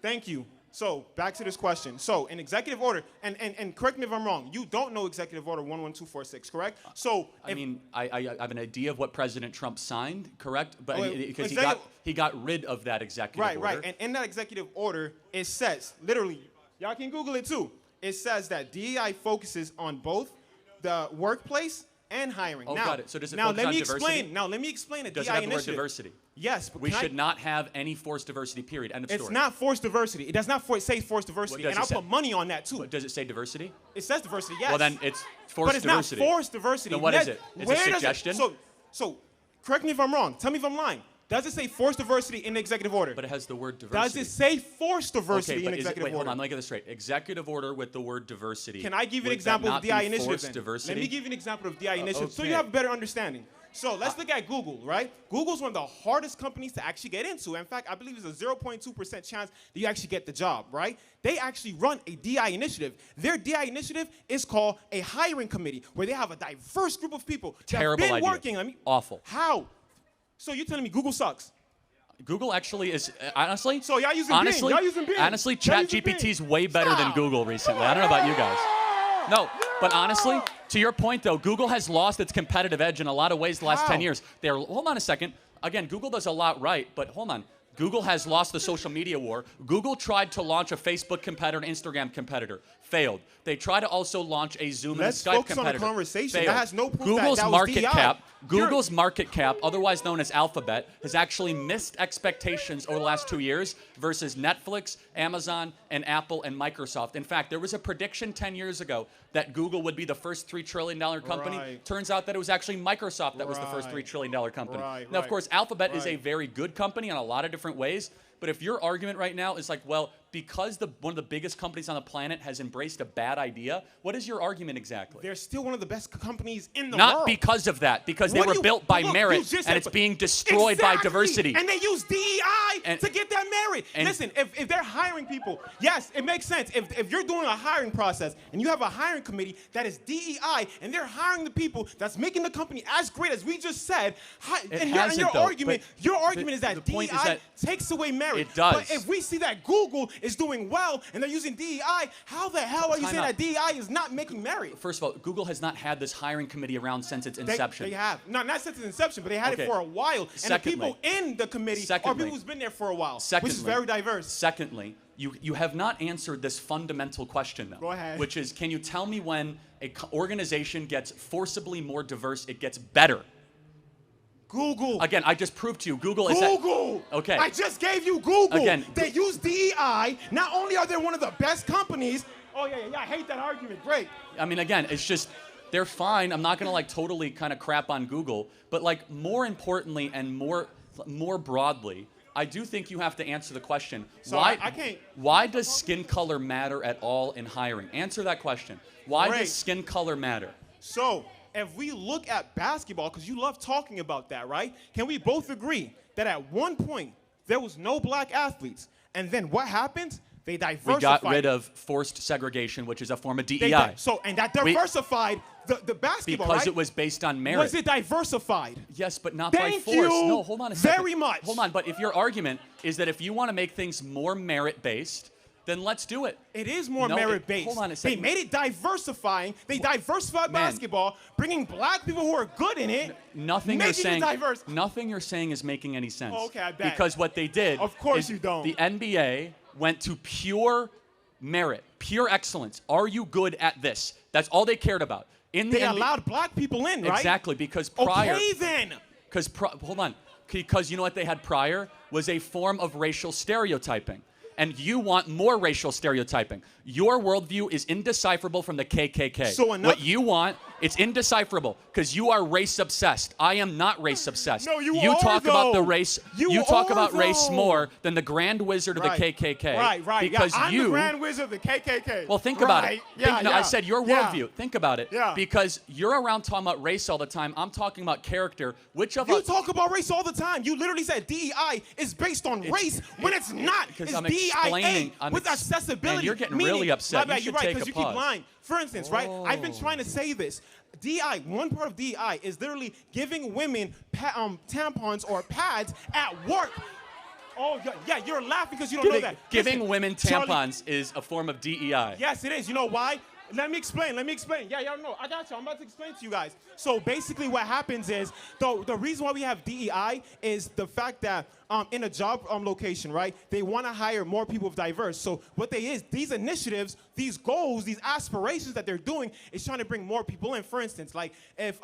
thank you. So back to this question. So in executive order, and correct me if I'm wrong, you don't know executive order 11246, correct? So I have an idea of what President Trump signed, correct? But because he got rid of that executive order. Right. And in that executive order, it says literally, y'all can Google it too. It says that DEI focuses on both the workplace and hiring. Oh, now, got it. So does it focus on diversity? Now let me explain the Does DEI it have the word initiative. diversity? Yes, but we should not have any forced diversity. Period. End of story. It's not forced diversity. It does not say forced diversity, and I'll put money on that too. What, does it say diversity? It says diversity. Yes. Well, then it's forced diversity. But it's not forced diversity. Then what is it? It's a suggestion. So correct me if I'm wrong. Tell me if I'm lying. Does it say forced diversity in the executive order? But it has the word diversity. Does it say forced diversity okay, in but executive wait, order? hold on, let me get this straight. Executive order with the word diversity. Can I give you an Would that example of not DI be initiative forced then? diversity? Let me give you an example of DI initiative so okay. you have a better understanding. So let's look at Google, right? Google's one of the hardest companies to actually get into. In fact, I believe it's a 0.2% chance that you actually get the job, right? They actually run a DI initiative. Their DI initiative is called a hiring committee, where they have a diverse group of people that have been idea. working. Awful. How? So you're telling me Google sucks? Google actually is, honestly. So y'all using honestly, Bing. Y'all using Bing. honestly, Y'all using ChatGPT's way better than Google recently. I don't know about you guys. No, but honestly, to your point though, Google has lost its competitive edge in a lot of ways the last 10 years. Hold on a second. Again, Google does a lot right, but hold on. Google has lost the social media war. Google tried to launch a Facebook competitor, an Instagram competitor. Failed. They tried to also launch a Zoom and a Skype focus competitor. on the conversation. Failed. That has no proof Google's that was market DI. cap. Google's market cap, otherwise known as Alphabet, has actually missed expectations over the last 2 years versus Netflix, Amazon, and Apple and Microsoft. In fact, there was a prediction 10 years ago that Google would be the first $3 trillion company. Right. Turns out that it was actually Microsoft that was the first $3 trillion company. Now, of course, Alphabet is a very good company in a lot of different ways, but if your argument right now is like, well, because one of the biggest companies on the planet has embraced a bad idea, what is your argument exactly? They're still one of the best companies in the world. Not because of that, because they were built by merit, and it's being destroyed by diversity. And they use DEI to get that merit. Listen, if they're hiring people, yes, it makes sense. If you're doing a hiring process and you have a hiring committee that is DEI and they're hiring the people that's making the company as great as we just said, your argument is that DEI takes away merit. It does. But if we see that Google is doing well and they're using DEI, how the hell are you saying that DEI is not making merit? First of all, Google has not had this hiring committee around since its inception. They have. Not since its inception, but they had it for a while. And the people in the committee are people who's been there for a while, which is very diverse. Secondly, you have not answered this fundamental question, though. Go ahead. Which is, can you tell me when an organization gets forcibly more diverse, it gets better? Google. Again, I just proved to you, Google is Google. Okay. I just gave you Google. Again, they use DEI. Not only are they one of the best companies. Oh yeah. I hate that argument. Great. I mean, again, it's just they're fine. I'm not gonna like totally kind of crap on Google, but like more importantly and more broadly, I do think you have to answer the question. So why I can't. Why does skin color matter at all in hiring? Answer that question. Why does skin color matter? So, if we look at basketball, because you love talking about that, right? Can we both agree that at one point there was no black athletes, and then what happened? They diversified. We got rid of forced segregation, which is a form of DEI. And that diversified the basketball, because right? it was based on merit. Was it diversified? Yes, but not Thank by force. you No, hold on a second. very much. Hold on, but if your argument is that if you want to make things more merit-based, then let's do it. It is more merit-based. Hold on a They second. made it diversifying. They diversified basketball, bringing black people who are good in it. Nothing you're saying is making any sense. Oh, okay, I bet. Because what they did Of course is you don't. The NBA went to pure merit, pure excellence. Are you good at this? That's all they cared about. They allowed black people in, right? Exactly, because prior. Okay, then. Hold on. Because you know what they had prior was a form of racial stereotyping. And you want more racial stereotyping. Your worldview is indecipherable from the KKK. So what you want, it's indecipherable because you are race obsessed. I am not race obsessed. No, you talk are, about the though. race. You talk are, about race though. more than the Grand Wizard of the KKK. Right. Because I'm you. the Grand Wizard of the KKK. Well, think about it. Yeah, I said your worldview. Think about it. Yeah. Because you're around talking about race all the time. I'm talking about character. Which of You us? talk about race all the time. You literally said DEI is based on race when it's not. It's I'm DEIA explaining. with accessibility. Man, you're getting meaning, really upset. My bad, You you're should right, take because a you keep pause. lying. For instance, right? I've been trying to say this. DEI, one part of DEI is literally giving women tampons or pads at work. Oh, yeah, you're laughing because you don't know that. Giving women tampons Charlie, is a form of DEI. Yes, it is. You know why? Let me explain. Yeah, no, I got you. I'm about to explain to you guys. So basically what happens is, the reason why we have DEI is the fact that in a job location, right, they want to hire more people of diverse. So what these initiatives, these goals, these aspirations that they're doing is trying to bring more people in. For instance, like if,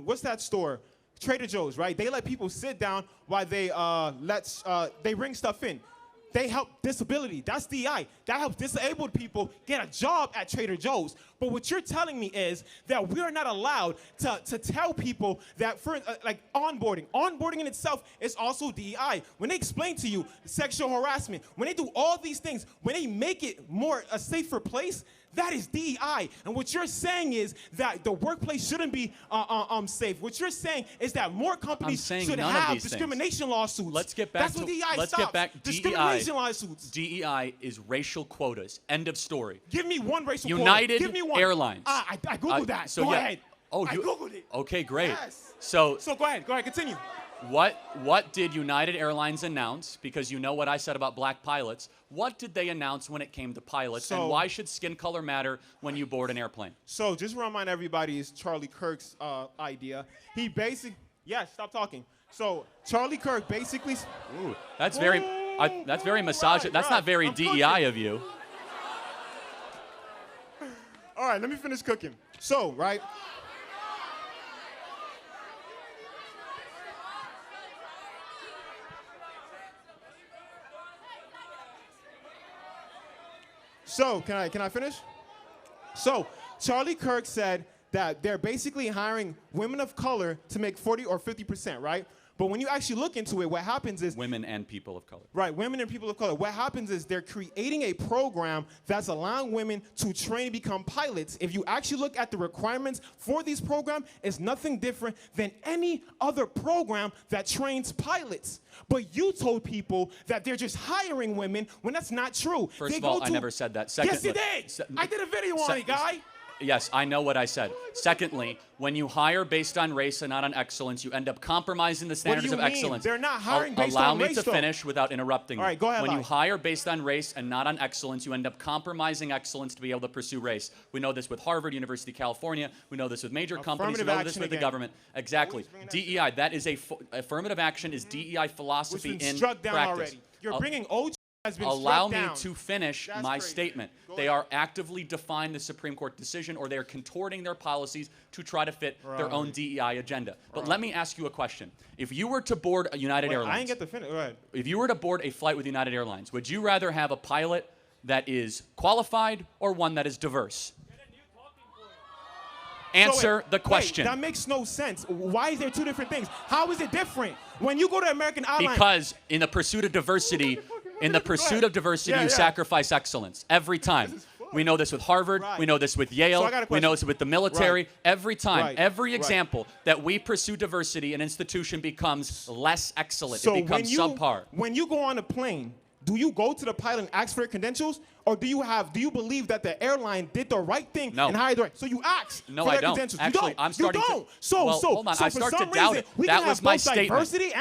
what's that store? Trader Joe's, right? They let people sit down while they bring stuff in. they help disability. That's DEI. That helps disabled people get a job at Trader Joe's. But what you're telling me is that we are not allowed to tell people that, for like onboarding. Onboarding in itself is also DEI. When they explain to you sexual harassment, when they do all these things, when they make it more a safer place, that is DEI. And what you're saying is that the workplace shouldn't be safe. What you're saying is that more companies should have discrimination lawsuits. Let's get back That's what DEI stops. Get back. Discrimination lawsuits. DEI is racial quotas. End of story. Give me one racial quota. United Give me one. Airlines. I Googled that. So go yeah. ahead. Oh, I Googled it. Okay, great. Yes. So go ahead. Go ahead. Continue. What did United Airlines announce? Because you know what I said about black pilots. What did they announce when it came to pilots? And why should skin color matter when you board an airplane? So just to remind everybody, it's Charlie Kirk's idea. He basically, stop talking. So Charlie Kirk basically. Ooh, that's very misogynist. That's not very DEI of you. All right, let me finish cooking. So, right. So, can I finish? So, Charlie Kirk said that they're basically hiring women of color to make 40 or 50%, right? But when you actually look into it, what happens is... Women and people of color. Right, women and people of color. What happens is they're creating a program that's allowing women to train to become pilots. If you actually look at the requirements for these programs, it's nothing different than any other program that trains pilots. But you told people that they're just hiring women when that's not true. First of all, I never said that. Secondly, yes, you did. I did a video on it, guy. Yes, I know what I said. Secondly, when you hire based on race and not on excellence, you end up compromising the standards of excellence. They're not hiring based on race, Allow me to finish without interrupting you. All right, go ahead. When you hire based on race and not on excellence, you end up compromising excellence to be able to pursue race. We know this with Harvard, University of California. We know this with major companies. We know this with the government. Exactly. DEI, that is affirmative action is DEI philosophy in practice. Struck down already. You're bringing OG. Allow me to finish my statement. They are actively defying the Supreme Court decision, or they are contorting their policies to try to fit their own DEI agenda. But let me ask you a question. If you were to board a United Airlines... I didn't get to finish. Go ahead. If you were to board a flight with United Airlines, would you rather have a pilot that is qualified or one that is diverse? Answer the question. Wait, that makes no sense. Why is there two different things? How is it different? When you go to American Airlines... Because in the pursuit of diversity... you sacrifice excellence every time. We know this with Harvard. We know this with Yale. We know this with the military. Every time, every example that we pursue diversity, an institution becomes less excellent. It becomes subpar. When you go on a plane, do you go to the pilot and ask for their credentials? Or do you believe that the airline did the right thing and hired the right? So you ask for their credentials. Actually, you don't. I'm starting you don't. to. Hold on. I start to doubt it. That was my statement.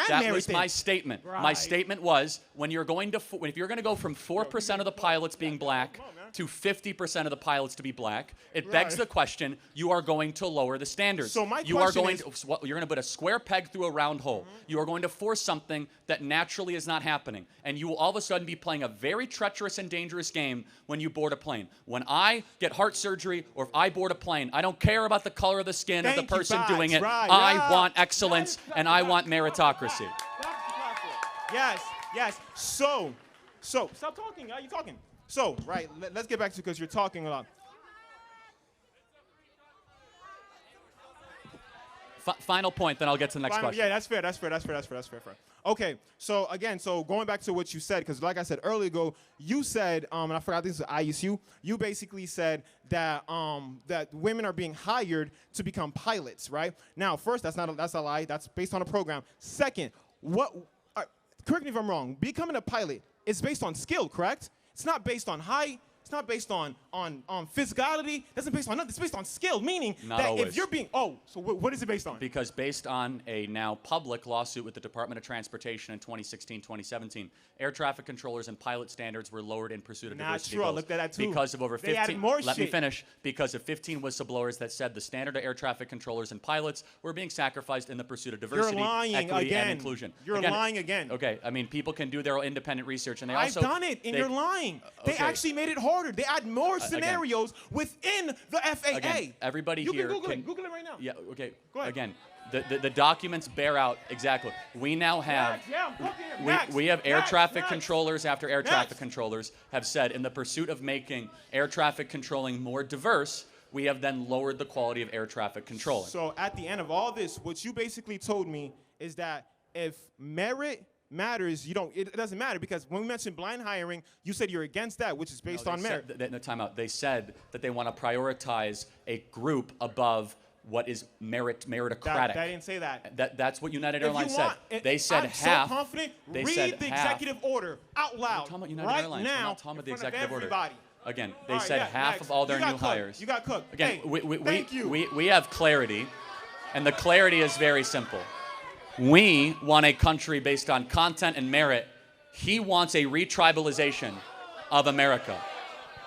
That was my statement. My statement was if you're going to go from 4% of the pilots being black to 50% of the pilots to be black, it begs the question: you are going to lower the standards. So my you're going to put a square peg through a round hole. You are going to force something that naturally is not happening, and you will all of a sudden be playing a very treacherous and dangerous game when you board a plane. When I get heart surgery or if I board a plane, I don't care about the color of the skin of the person doing it. I want excellence and I want meritocracy. Yes. So stop talking. Are you talking? So, let's get back to because you're talking a lot. Final point, then I'll get to the next question. Yeah, that's fair. Okay, so again, going back to what you said, because like I said earlier ago, you said, and I forgot this is ISU, you basically said that that women are being hired to become pilots, right? Now, first, that's a lie. That's based on a program. Second, correct me if I'm wrong, becoming a pilot is based on skill, correct? It's not based on height. It's not based on physicality. It's based on nothing. It's based on skill, meaning if you're being... so what is it based on? Because based on a now public lawsuit with the Department of Transportation in 2016-2017, air traffic controllers and pilot standards were lowered in pursuit of diversity goals. I looked at that too. Because of over 15... They added more Let me finish. Because of 15 whistleblowers that said the standard of air traffic controllers and pilots were being sacrificed in the pursuit of diversity, equity, and inclusion. You're lying again. Okay, I mean, people can do their own independent research, and they also... I've done it, and you're lying. They actually made it harder. They add more scenarios within the FAA. Again, everybody you here can Google it right now. Yeah, okay. Go ahead. Again, The documents bear out exactly. We now have we have air traffic controllers after air traffic controllers have said, in the pursuit of making air traffic controlling more diverse, we have then lowered the quality of air traffic controlling. So at the end of all this, what you basically told me is that if merit matters, it doesn't matter, because when we mentioned blind hiring, you said you're against that, which is based on merit. No, time out. They said that they want to prioritize a group above what is meritocratic. That didn't say that. That's what United Airlines said. They I'm said half. so confident. They read said the half. executive order out loud We're talking about United right Airlines. now. We're not talking about the in front of executive order. everybody. Again, they All right, said yeah, half next. of all their You got new Cook. hires. You got Cook. Again, Hey, thank you. we have clarity, and the clarity is very simple. We want a country based on content and merit. He wants a retribalization of America.